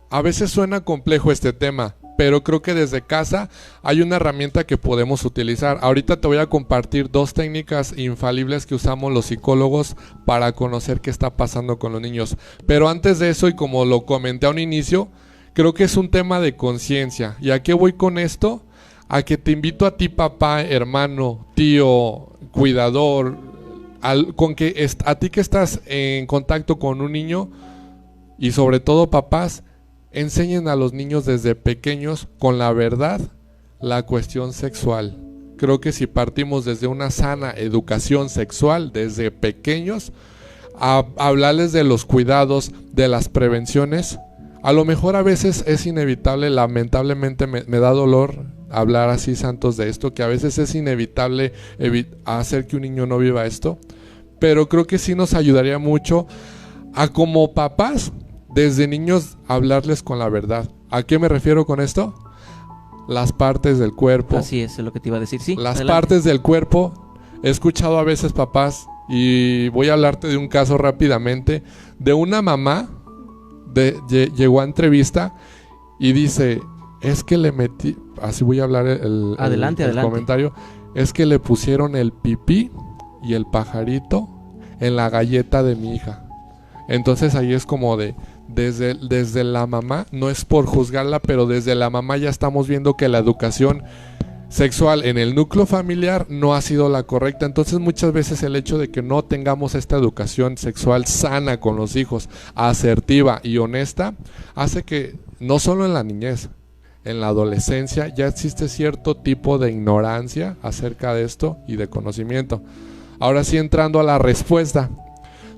A veces suena complejo este tema, pero creo que desde casa hay una herramienta que podemos utilizar. Ahorita te voy a compartir 2 técnicas infalibles que usamos los psicólogos para conocer qué está pasando con los niños. Pero antes de eso, y como lo comenté a un inicio, creo que es un tema de conciencia. ¿Y a qué voy con esto? A que te invito a ti, papá, hermano, tío, cuidador, con que a ti que estás en contacto con un niño, y sobre todo papás, enseñen a los niños desde pequeños con la verdad la cuestión sexual. Creo que si partimos desde una sana educación sexual desde pequeños, a hablarles de los cuidados, de las prevenciones, a lo mejor a veces es inevitable, lamentablemente me da dolor hablar así, Santos, de esto, que a veces es inevitable hacer que un niño no viva esto, pero creo que sí nos ayudaría mucho a, como papás, desde niños hablarles con la verdad. ¿A qué me refiero con esto? Las partes del cuerpo. Así es lo que te iba a decir, sí. Las Adelante. partes del cuerpo. He escuchado a veces papás, y voy a hablarte de un caso rápidamente, de una mamá, llegó a entrevista y dice, es que le metí, así voy a hablar el comentario, es que le pusieron el pipí y el pajarito en la galleta de mi hija. Entonces ahí es como de desde la mamá, no es por juzgarla, pero desde la mamá ya estamos viendo que la educación sexual en el núcleo familiar no ha sido la correcta. Entonces muchas veces el hecho de que no tengamos esta educación sexual sana con los hijos, asertiva y honesta, hace que no solo en la niñez, en la adolescencia ya existe cierto tipo de ignorancia acerca de esto y de conocimiento. Ahora sí, entrando a la respuesta.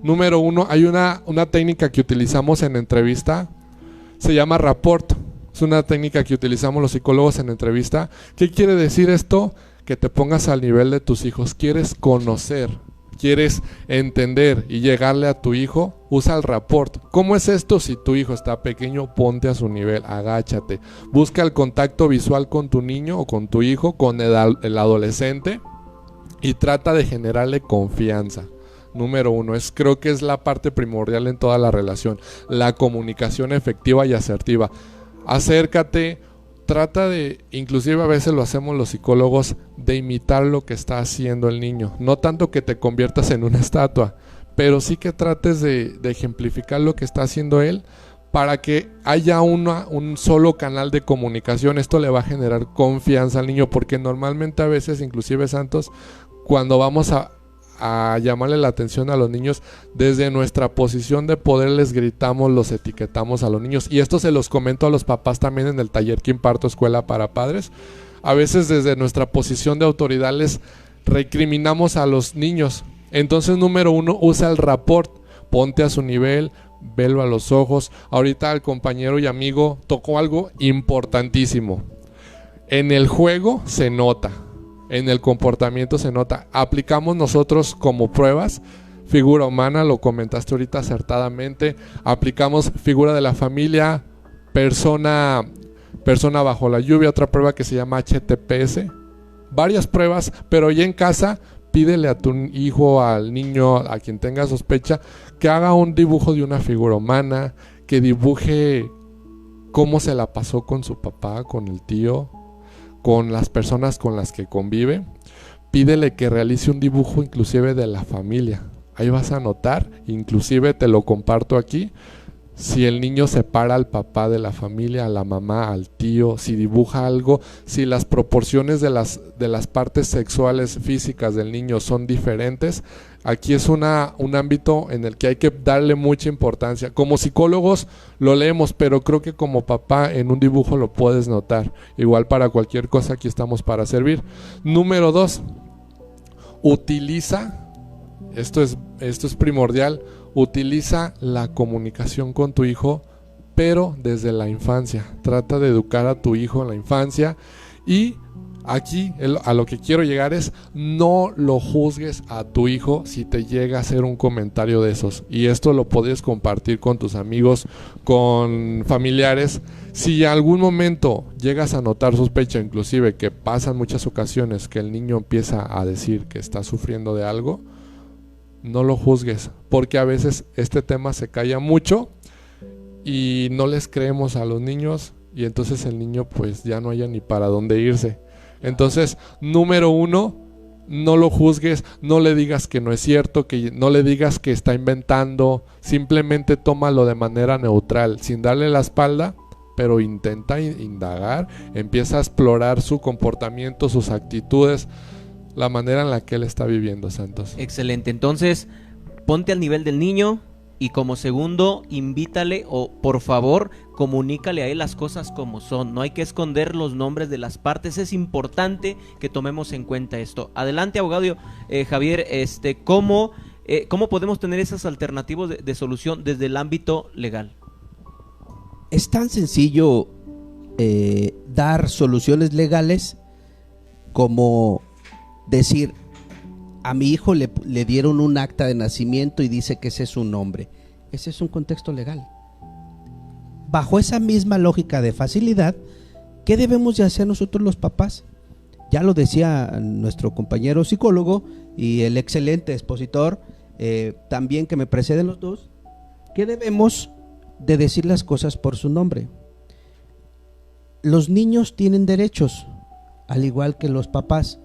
Número 1, hay una técnica que utilizamos en entrevista, se llama rapport. Es una técnica que utilizamos los psicólogos en entrevista. ¿Qué quiere decir esto? Que te pongas al nivel de tus hijos. ¿Quieres conocer? ¿Quieres entender y llegarle a tu hijo? Usa el rapport. ¿Cómo es esto? Si tu hijo está pequeño, ponte a su nivel, agáchate. Busca el contacto visual con tu niño o con tu hijo, con el adolescente, y trata de generarle confianza. Número 1, creo que es la parte primordial en toda la relación, la comunicación efectiva y asertiva. Acércate, trata de, inclusive a veces lo hacemos los psicólogos, de imitar lo que está haciendo el niño. No tanto que te conviertas en una estatua, pero sí que trates de ejemplificar lo que está haciendo él para que haya un solo canal de comunicación. Esto le va a generar confianza al niño, porque normalmente a veces, inclusive Santos, cuando vamos a llamarle la atención a los niños, desde nuestra posición de poder les gritamos, los etiquetamos a los niños, y esto se los comento a los papás también en el taller que imparto, Escuela para Padres. A veces desde nuestra posición de autoridad les recriminamos a los niños. Entonces, número 1, usa el rapport, ponte a su nivel, velo a los ojos. Ahorita el compañero y amigo tocó algo importantísimo. En el juego se nota, en el comportamiento se nota. Aplicamos nosotros como pruebas figura humana, lo comentaste ahorita acertadamente. Aplicamos figura de la familia, persona bajo la lluvia, otra prueba que se llama HTPS. Varias pruebas, pero ya en casa pídele a tu hijo, al niño, a quien tenga sospecha, que haga un dibujo de una figura humana, que dibuje cómo se la pasó con su papá, con el tío, con las personas con las que convive. Pídele que realice un dibujo inclusive de la familia. Ahí vas a notar, inclusive te lo comparto aquí, si el niño separa al papá de la familia, a la mamá, al tío, si dibuja algo, si las proporciones de las partes sexuales físicas del niño son diferentes. Aquí es un ámbito en el que hay que darle mucha importancia. Como psicólogos lo leemos, pero creo que como papá en un dibujo lo puedes notar. Igual para cualquier cosa, aquí estamos para servir. Número 2, utiliza, esto es primordial, utiliza la comunicación con tu hijo, pero desde la infancia. Trata de educar a tu hijo en la infancia. Y aquí a lo que quiero llegar es, no lo juzgues a tu hijo si te llega a hacer un comentario de esos. Y esto lo puedes compartir con tus amigos, con familiares. Si en algún momento llegas a notar sospecha, inclusive que pasan muchas ocasiones que el niño empieza a decir que está sufriendo de algo, no lo juzgues, porque a veces este tema se calla mucho y no les creemos a los niños, y entonces el niño pues ya no haya ni para dónde irse. Entonces, número 1, no lo juzgues, no le digas que no es cierto, que no le digas que está inventando, simplemente tómalo de manera neutral, sin darle la espalda, pero intenta indagar, empieza a explorar su comportamiento, sus actitudes, la manera en la que él está viviendo, Santos. Excelente, entonces ponte al nivel del niño, y como segundo, invítale o por favor comunícale a él las cosas como son. No hay que esconder los nombres de las partes, es importante que tomemos en cuenta esto. Adelante, abogado Javier, ¿cómo podemos tener esas alternativas de solución desde el ámbito legal? Es tan sencillo dar soluciones legales como decir: a mi hijo le dieron un acta de nacimiento y dice que ese es su nombre. Ese es un contexto legal. Bajo esa misma lógica de facilidad, ¿qué debemos de hacer nosotros los papás? Ya lo decía nuestro compañero psicólogo y el excelente expositor, también que me preceden los dos, que debemos de decir las cosas por su nombre. Los niños tienen derechos, al igual que los papás.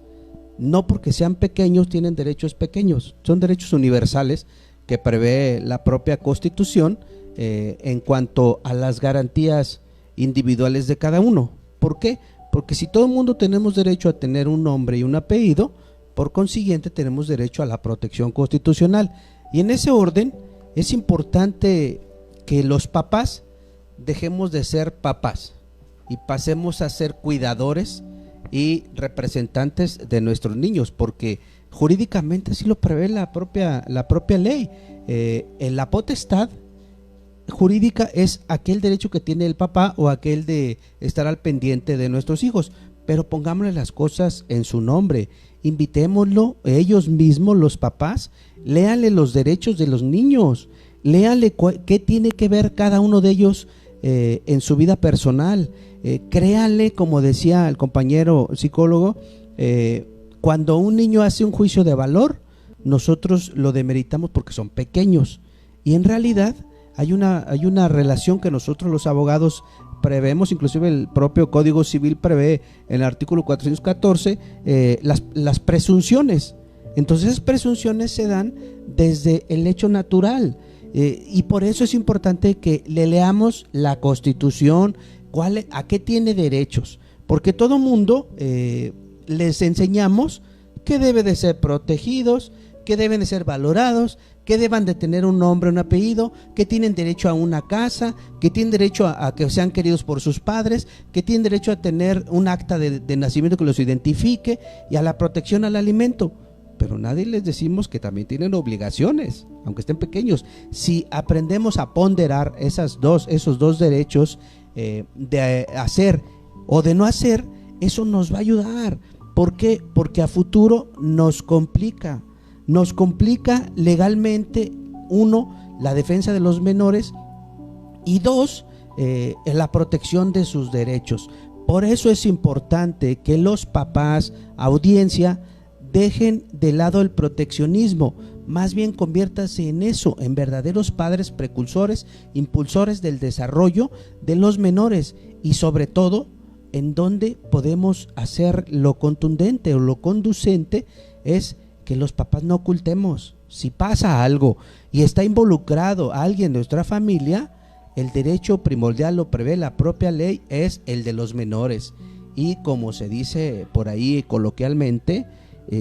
No porque sean pequeños tienen derechos pequeños, son derechos universales que prevé la propia Constitución, en cuanto a las garantías individuales de cada uno. ¿Por qué? Porque si todo el mundo tenemos derecho a tener un nombre y un apellido, por consiguiente tenemos derecho a la protección constitucional. Y en ese orden es importante que los papás dejemos de ser papás y pasemos a ser cuidadores y representantes de nuestros niños, porque jurídicamente así lo prevé la propia ley. La potestad jurídica es aquel derecho que tiene el papá o aquel de estar al pendiente de nuestros hijos, pero pongámosle las cosas en su nombre, invitémoslo ellos mismos, los papás, léanle los derechos de los niños, léanle qué tiene que ver cada uno de ellos en su vida personal, créanle, como decía el compañero psicólogo, cuando un niño hace un juicio de valor, nosotros lo demeritamos porque son pequeños, y en realidad hay una relación que nosotros los abogados prevemos, inclusive el propio Código Civil prevé en el artículo 414 las presunciones. Entonces esas presunciones se dan desde el hecho natural, y por eso es importante que le leamos la Constitución, a qué tiene derechos, porque todo mundo les enseñamos que deben de ser protegidos, que deben de ser valorados, que deban de tener un nombre, un apellido, que tienen derecho a una casa, que tienen derecho a que sean queridos por sus padres, que tienen derecho a tener un acta de nacimiento que los identifique, y a la protección al alimento. Pero nadie les decimos que también tienen obligaciones, aunque estén pequeños. Si aprendemos a ponderar esos dos derechos, de hacer o de no hacer, eso nos va a ayudar. ¿Por qué? Porque a futuro nos complica legalmente, uno, la defensa de los menores, y dos, la protección de sus derechos. Por eso es importante que los papás, audiencia, dejen de lado el proteccionismo, más bien conviértase en eso, en verdaderos padres precursores, impulsores del desarrollo de los menores, y sobre todo, en donde podemos hacer lo contundente o lo conducente, es que los papás no ocultemos. Si pasa algo y está involucrado alguien de nuestra familia, el derecho primordial, lo prevé la propia ley, es el de los menores. Y como se dice por ahí coloquialmente,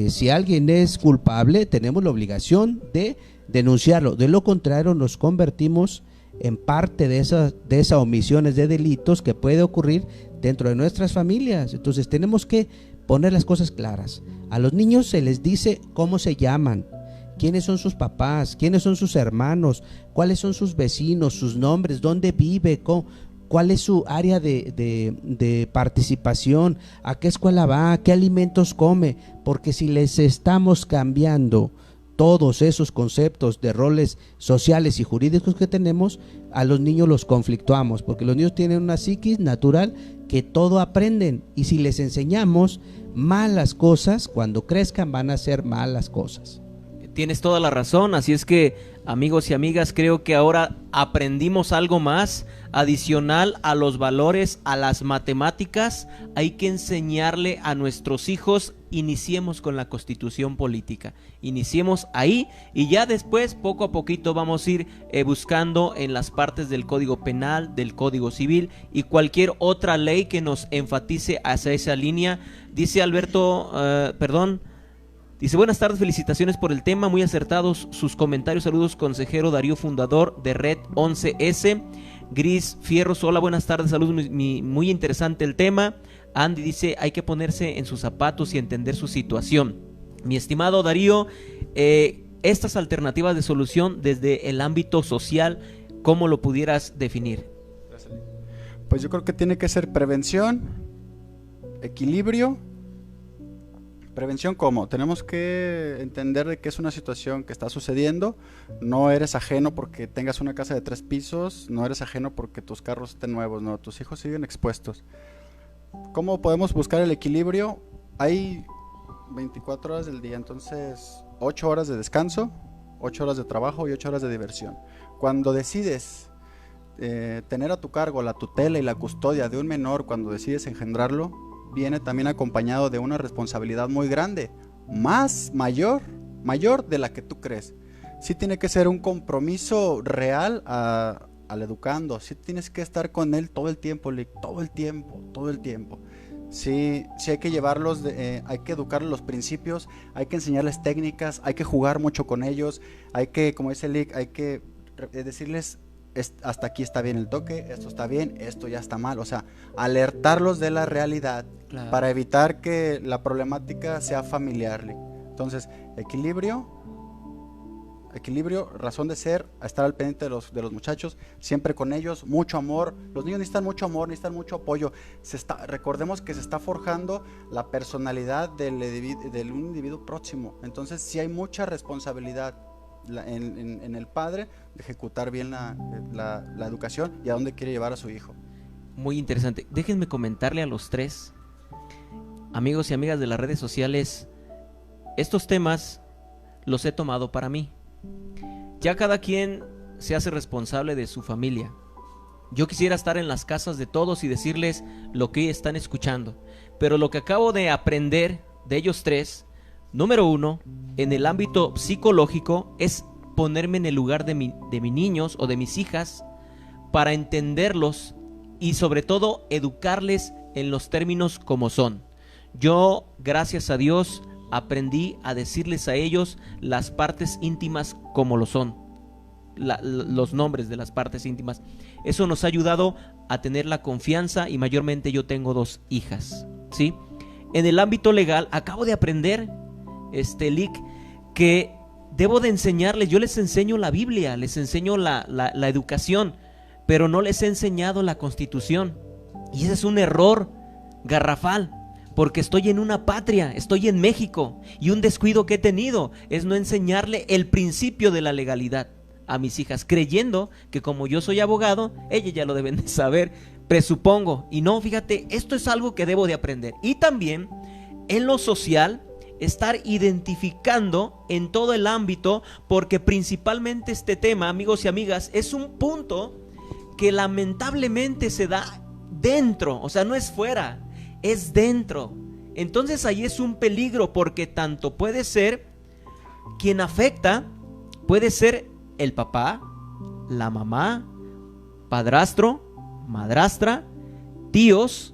si alguien es culpable, tenemos la obligación de denunciarlo. De lo contrario, nos convertimos en parte de esas omisiones de delitos que puede ocurrir dentro de nuestras familias. Entonces tenemos que poner las cosas claras. A los niños se les dice cómo se llaman, quiénes son sus papás, quiénes son sus hermanos, cuáles son sus vecinos, sus nombres, dónde vive, cuál es su área de participación, a qué escuela va, qué alimentos come, porque si les estamos cambiando todos esos conceptos de roles sociales y jurídicos que tenemos, a los niños los conflictuamos, porque los niños tienen una psiquis natural que todo aprenden, y si les enseñamos malas cosas, cuando crezcan van a hacer malas cosas. Tienes toda la razón, así es que, amigos y amigas, creo que ahora aprendimos algo más adicional a los valores, a las matemáticas. Hay que enseñarle a nuestros hijos. Iniciemos con la Constitución política, iniciemos ahí, y ya después poco a poquito vamos a ir buscando en las partes del Código Penal, del Código Civil y cualquier otra ley que nos enfatice hacia esa línea. Dice Alberto, dice: buenas tardes, felicitaciones por el tema, muy acertados sus comentarios, saludos consejero Darío, fundador de Red 11S. Gris Fierros, hola, buenas tardes, saludos, muy interesante el tema. Andy dice: hay que ponerse en sus zapatos y entender su situación. Mi estimado Darío, estas alternativas de solución desde el ámbito social, ¿cómo lo pudieras definir? Pues yo creo que tiene que ser prevención, equilibrio. Prevención, ¿cómo? Tenemos que entender de que es una situación que está sucediendo. No eres ajeno porque tengas una casa de 3 pisos, no eres ajeno porque tus carros estén nuevos, no, tus hijos siguen expuestos. ¿Cómo podemos buscar el equilibrio? Hay 24 horas del día, entonces 8 horas de descanso, 8 horas de trabajo y 8 horas de diversión. Cuando decides tener a tu cargo la tutela y la custodia de un menor, cuando decides engendrarlo, viene también acompañado de una responsabilidad muy grande, mayor de la que tú crees. Sí tiene que ser un compromiso real a al educando. Sí tienes que estar con él todo el tiempo, Lick, todo el tiempo, todo el tiempo. Sí, sí hay que llevarlos, hay que educarlos los principios, hay que enseñarles técnicas, hay que jugar mucho con ellos, hay que, como dice Lick, hay que decirles hasta aquí está bien el toque, esto está bien, esto ya está mal, o sea, alertarlos de la realidad. Claro. Para evitar que la problemática sea familiar, Lick. Entonces, equilibrio, razón de ser, a estar al pendiente de los muchachos, siempre con ellos, mucho amor. Los niños necesitan mucho amor, necesitan mucho apoyo. Recordemos que se está forjando la personalidad de un individuo próximo. Entonces sí hay mucha responsabilidad en el padre de ejecutar bien la educación y a dónde quiere llevar a su hijo. Muy interesante. Déjenme comentarle a los tres, amigos y amigas de las redes sociales, estos temas los he tomado para mí. Ya cada quien se hace responsable de su familia. Yo quisiera estar en las casas de todos y decirles lo que están escuchando, pero lo que acabo de aprender de ellos tres, número uno, en el ámbito psicológico, es ponerme en el lugar de mis niños o de mis hijas para entenderlos y sobre todo educarles en los términos como son. Yo, gracias a Dios, aprendí a decirles a ellos las partes íntimas como lo son, los nombres de las partes íntimas. Eso nos ha ayudado a tener la confianza y mayormente yo tengo 2 hijas, ¿sí? En el ámbito legal acabo de aprender, Lick, que debo de enseñarles, yo les enseño la Biblia, les enseño la educación, pero no les he enseñado la Constitución. Y ese es un error garrafal, porque estoy en una patria, estoy en México, y un descuido que he tenido es no enseñarle el principio de la legalidad a mis hijas, creyendo que como yo soy abogado, ellas ya lo deben de saber, presupongo. Y no, fíjate, esto es algo que debo de aprender. Y también en lo social, estar identificando en todo el ámbito, porque principalmente este tema, amigos y amigas, es un punto que lamentablemente se da dentro, o sea, no es fuera, es dentro. Entonces ahí es un peligro, porque tanto puede ser quien afecta, puede ser el papá, la mamá, padrastro, madrastra, tíos,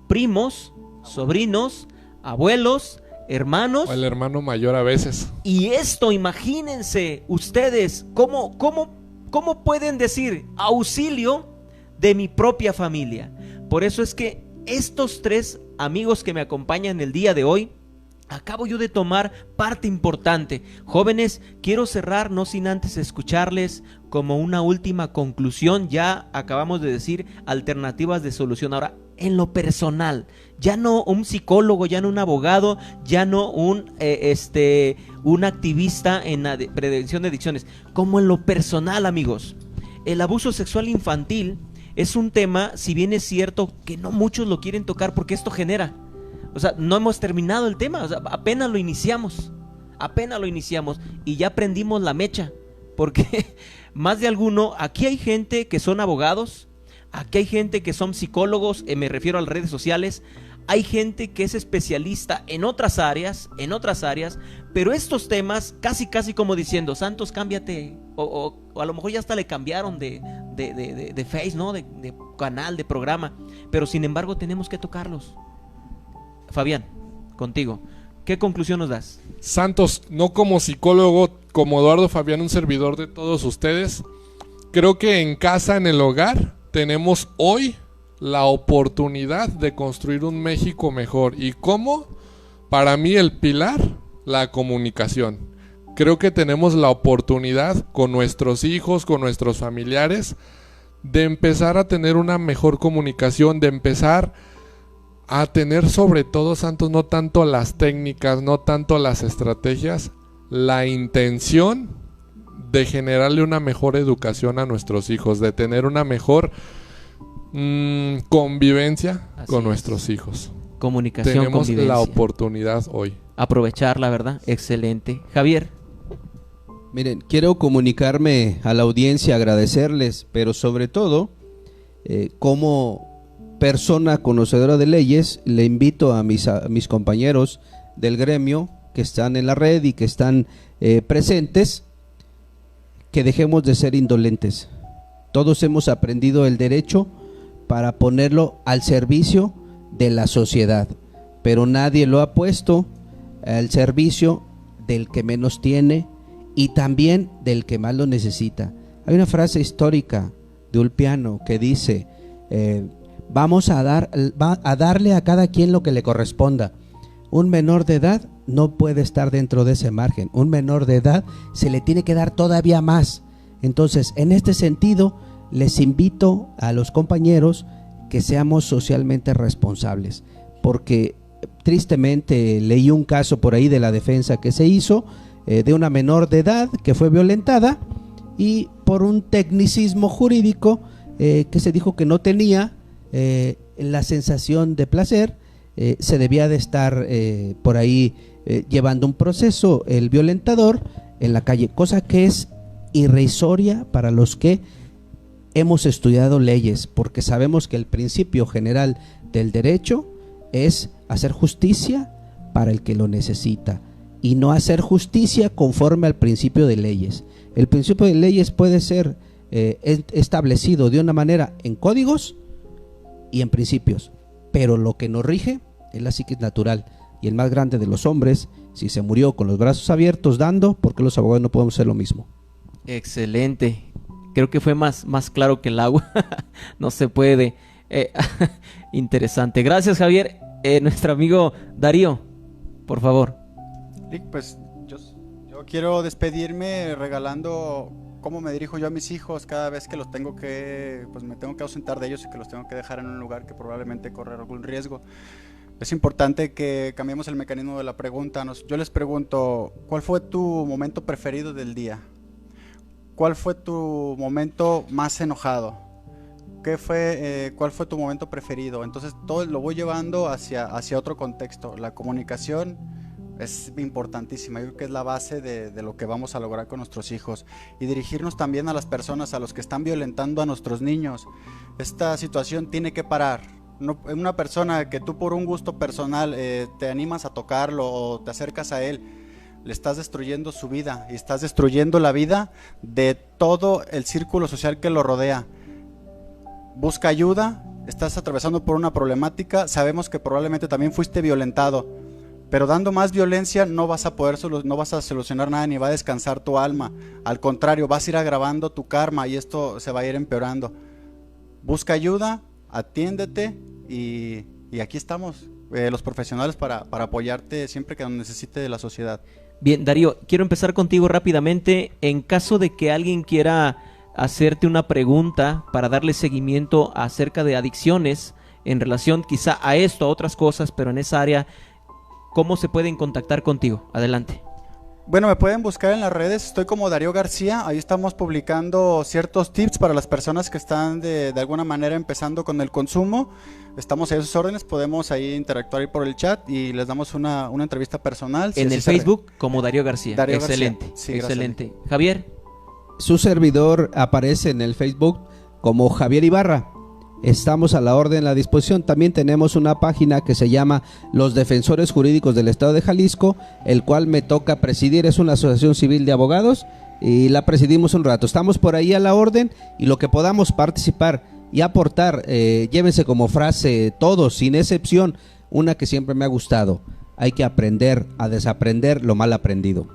primos, sobrinos, abuelos, hermanos. O el hermano mayor a veces. Y esto, imagínense ustedes, ¿cómo pueden decir auxilio de mi propia familia? Por eso es que estos 3 amigos que me acompañan el día de hoy, acabo yo de tomar parte importante. Jóvenes, quiero cerrar no sin antes escucharles como una última conclusión. Ya acabamos de decir alternativas de solución. Ahora, en lo personal, ya no un psicólogo, ya no un abogado, ya no un activista en la prevención de adicciones. Como en lo personal, amigos, el abuso sexual infantil es un tema, si bien es cierto que no muchos lo quieren tocar porque esto genera, o sea, no hemos terminado el tema, o sea, apenas lo iniciamos y ya prendimos la mecha, porque más de alguno, aquí hay gente que son abogados, aquí hay gente que son psicólogos, me refiero a las redes sociales, hay gente que es especialista en otras áreas, pero estos temas casi como diciendo, Santos, cámbiate, o a lo mejor ya hasta le cambiaron de Face, ¿no? De canal, de programa, pero sin embargo tenemos que tocarlos. Fabián, contigo, ¿qué conclusión nos das? Santos, no como psicólogo, como Eduardo Fabián, un servidor de todos ustedes, creo que en casa, en el hogar, tenemos hoy la oportunidad de construir un México mejor. ¿Y cómo? Para mí el pilar, la comunicación. Creo que tenemos la oportunidad con nuestros hijos, con nuestros familiares, de empezar a tener una mejor comunicación, de empezar a tener sobre todo, Santos, no tanto las técnicas, no tanto las estrategias, la intención de generarle una mejor educación a nuestros hijos, de tener una mejor convivencia con nuestros hijos. Comunicación, tenemos convivencia. La oportunidad hoy. Aprovechar, la verdad, excelente. Javier. Miren, quiero comunicarme a la audiencia, agradecerles, pero sobre todo, como persona conocedora de leyes, le invito a mis compañeros del gremio que están en la red y que están presentes, que dejemos de ser indolentes, Todos hemos aprendido el derecho para ponerlo al servicio de la sociedad, pero nadie lo ha puesto al servicio del que menos tiene y también del que más lo necesita. Hay una frase histórica de Ulpiano que dice, vamos a darle a cada quien lo que le corresponda. Un menor de edad no puede estar dentro de ese margen. Un menor de edad se le tiene que dar todavía más. Entonces, en este sentido, les invito a los compañeros que seamos socialmente responsables, porque tristemente leí un caso por ahí de la defensa que se hizo de una menor de edad que fue violentada y por un tecnicismo jurídico que se dijo que no tenía la sensación de placer, se debía de estar por ahí llevando un proceso el violentador en la calle, cosa que es irrisoria para los que hemos estudiado leyes, porque sabemos que el principio general del derecho es hacer justicia para el que lo necesita y no hacer justicia conforme al principio de leyes. El principio de leyes puede ser establecido de una manera en códigos y en principios, pero lo que nos rige es la psiquis natural, y el más grande de los hombres, si se murió con los brazos abiertos dando, ¿por qué los abogados no podemos hacer lo mismo? Excelente. Creo que fue más claro que el agua. No se puede. Interesante. Gracias, Javier. Nuestro amigo Darío, por favor. Rick, pues yo quiero despedirme regalando cómo me dirijo yo a mis hijos cada vez que pues me tengo que ausentar de ellos y que los tengo que dejar en un lugar que probablemente corre algún riesgo. Es importante que cambiemos el mecanismo de la pregunta. Yo les pregunto, ¿cuál fue tu momento preferido del día? ¿Cuál fue tu momento más enojado? ¿Cuál fue tu momento preferido? Entonces todo lo voy llevando hacia otro contexto. La comunicación es importantísima. Yo creo que es la base de lo que vamos a lograr con nuestros hijos. Y dirigirnos también a las personas, a los que están violentando a nuestros niños. Esta situación tiene que parar. No, una persona que tú por un gusto personal te animas a tocarlo o te acercas a él, le estás destruyendo su vida y estás destruyendo la vida de todo el círculo social que lo rodea. Busca ayuda, estás atravesando por una problemática, sabemos que probablemente también fuiste violentado, pero dando más violencia no vas a solucionar nada ni va a descansar tu alma. Al contrario, vas a ir agravando tu karma y esto se va a ir empeorando. Busca ayuda, atiéndete y aquí estamos, los profesionales para apoyarte siempre que lo necesite de la sociedad. Bien, Darío, quiero empezar contigo rápidamente. En caso de que alguien quiera hacerte una pregunta para darle seguimiento acerca de adicciones en relación quizá a esto, a otras cosas, pero en esa área, ¿cómo se pueden contactar contigo? Adelante. Bueno, me pueden buscar en las redes, estoy como Darío García, ahí estamos publicando ciertos tips para las personas que están de alguna manera empezando con el consumo. Estamos a sus órdenes, podemos ahí interactuar ahí por el chat y les damos una entrevista personal. En el Facebook como Darío García. Darío excelente, García. Sí, excelente. gracias. Javier. Su servidor aparece en el Facebook como Javier Ibarra. Estamos a la orden, a la disposición. También tenemos una página que se llama Los Defensores Jurídicos del Estado de Jalisco, el cual me toca presidir. Es una asociación civil de abogados y la presidimos un rato. Estamos por ahí a la orden y lo que podamos participar y aportar, llévense como frase todos, sin excepción, una que siempre me ha gustado: hay que aprender a desaprender lo mal aprendido.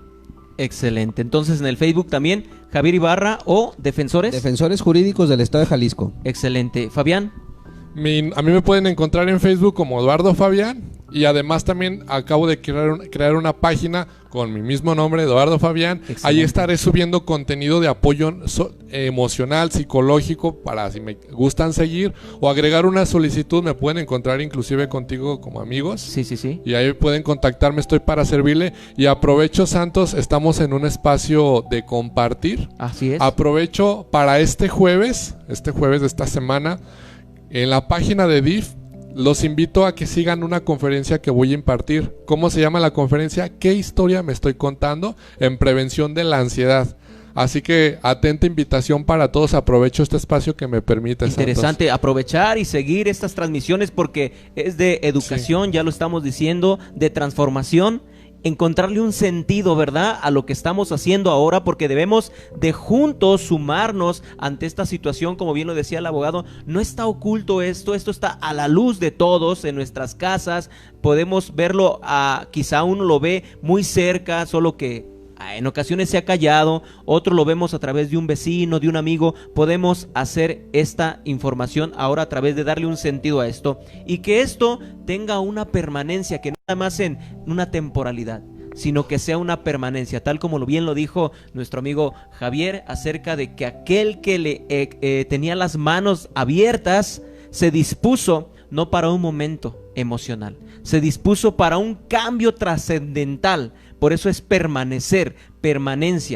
Excelente. Entonces en el Facebook también, Javier Ibarra o Defensores. Defensores Jurídicos del Estado de Jalisco. Excelente. Fabián. A mí me pueden encontrar en Facebook como Eduardo Fabián, y además también acabo de crear una página con mi mismo nombre, Eduardo Fabián. Excelente. Ahí estaré subiendo contenido de apoyo emocional, psicológico, para si me gustan seguir o agregar una solicitud, me pueden encontrar inclusive contigo como amigos. Sí, sí, sí. Y ahí pueden contactarme, estoy para servirle. Y aprovecho, Santos, estamos en un espacio de compartir. Así es. Aprovecho para este jueves de esta semana, en la página de DIF, los invito a que sigan una conferencia que voy a impartir. ¿Cómo se llama la conferencia? ¿Qué historia me estoy contando? En prevención de la ansiedad. Así que atenta invitación para todos. Aprovecho este espacio que me permite. Interesante, Santos. aprovechar y seguir estas transmisiones porque es de educación, sí. Ya lo estamos diciendo, de transformación, encontrarle un sentido, ¿verdad?, a lo que estamos haciendo ahora, porque debemos de juntos sumarnos ante esta situación. Como bien lo decía el abogado, no está oculto esto está a la luz de todos en nuestras casas. Podemos verlo, quizá uno lo ve muy cerca, solo que en ocasiones se ha callado, otro lo vemos a través de un vecino, de un amigo. Podemos hacer esta información ahora a través de darle un sentido a esto, y que esto tenga una permanencia, que no nada más en una temporalidad, sino que sea una permanencia, tal como bien lo dijo nuestro amigo Javier, acerca de que aquel que le tenía las manos abiertas se dispuso no para un momento emocional, se dispuso para un cambio trascendental. Por eso es permanencia,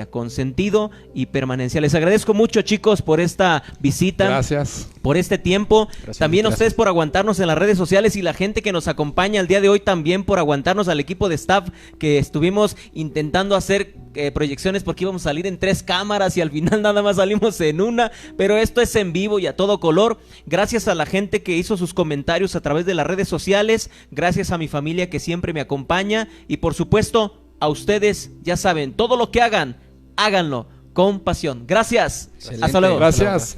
con sentido y permanencia. Les agradezco mucho, chicos, por esta visita. Gracias. Por este tiempo. Gracias, también a gracias. ustedes por aguantarnos en las redes sociales, y la gente que nos acompaña el día de hoy también por aguantarnos, al equipo de staff que estuvimos intentando hacer proyecciones porque íbamos a salir en 3 cámaras y al final nada más salimos en una, pero esto es en vivo y a todo color. Gracias a la gente que hizo sus comentarios a través de las redes sociales, gracias a mi familia que siempre me acompaña, y por supuesto a ustedes. Ya saben, todo lo que hagan, háganlo con pasión. Gracias. Excelente. Hasta luego. Gracias.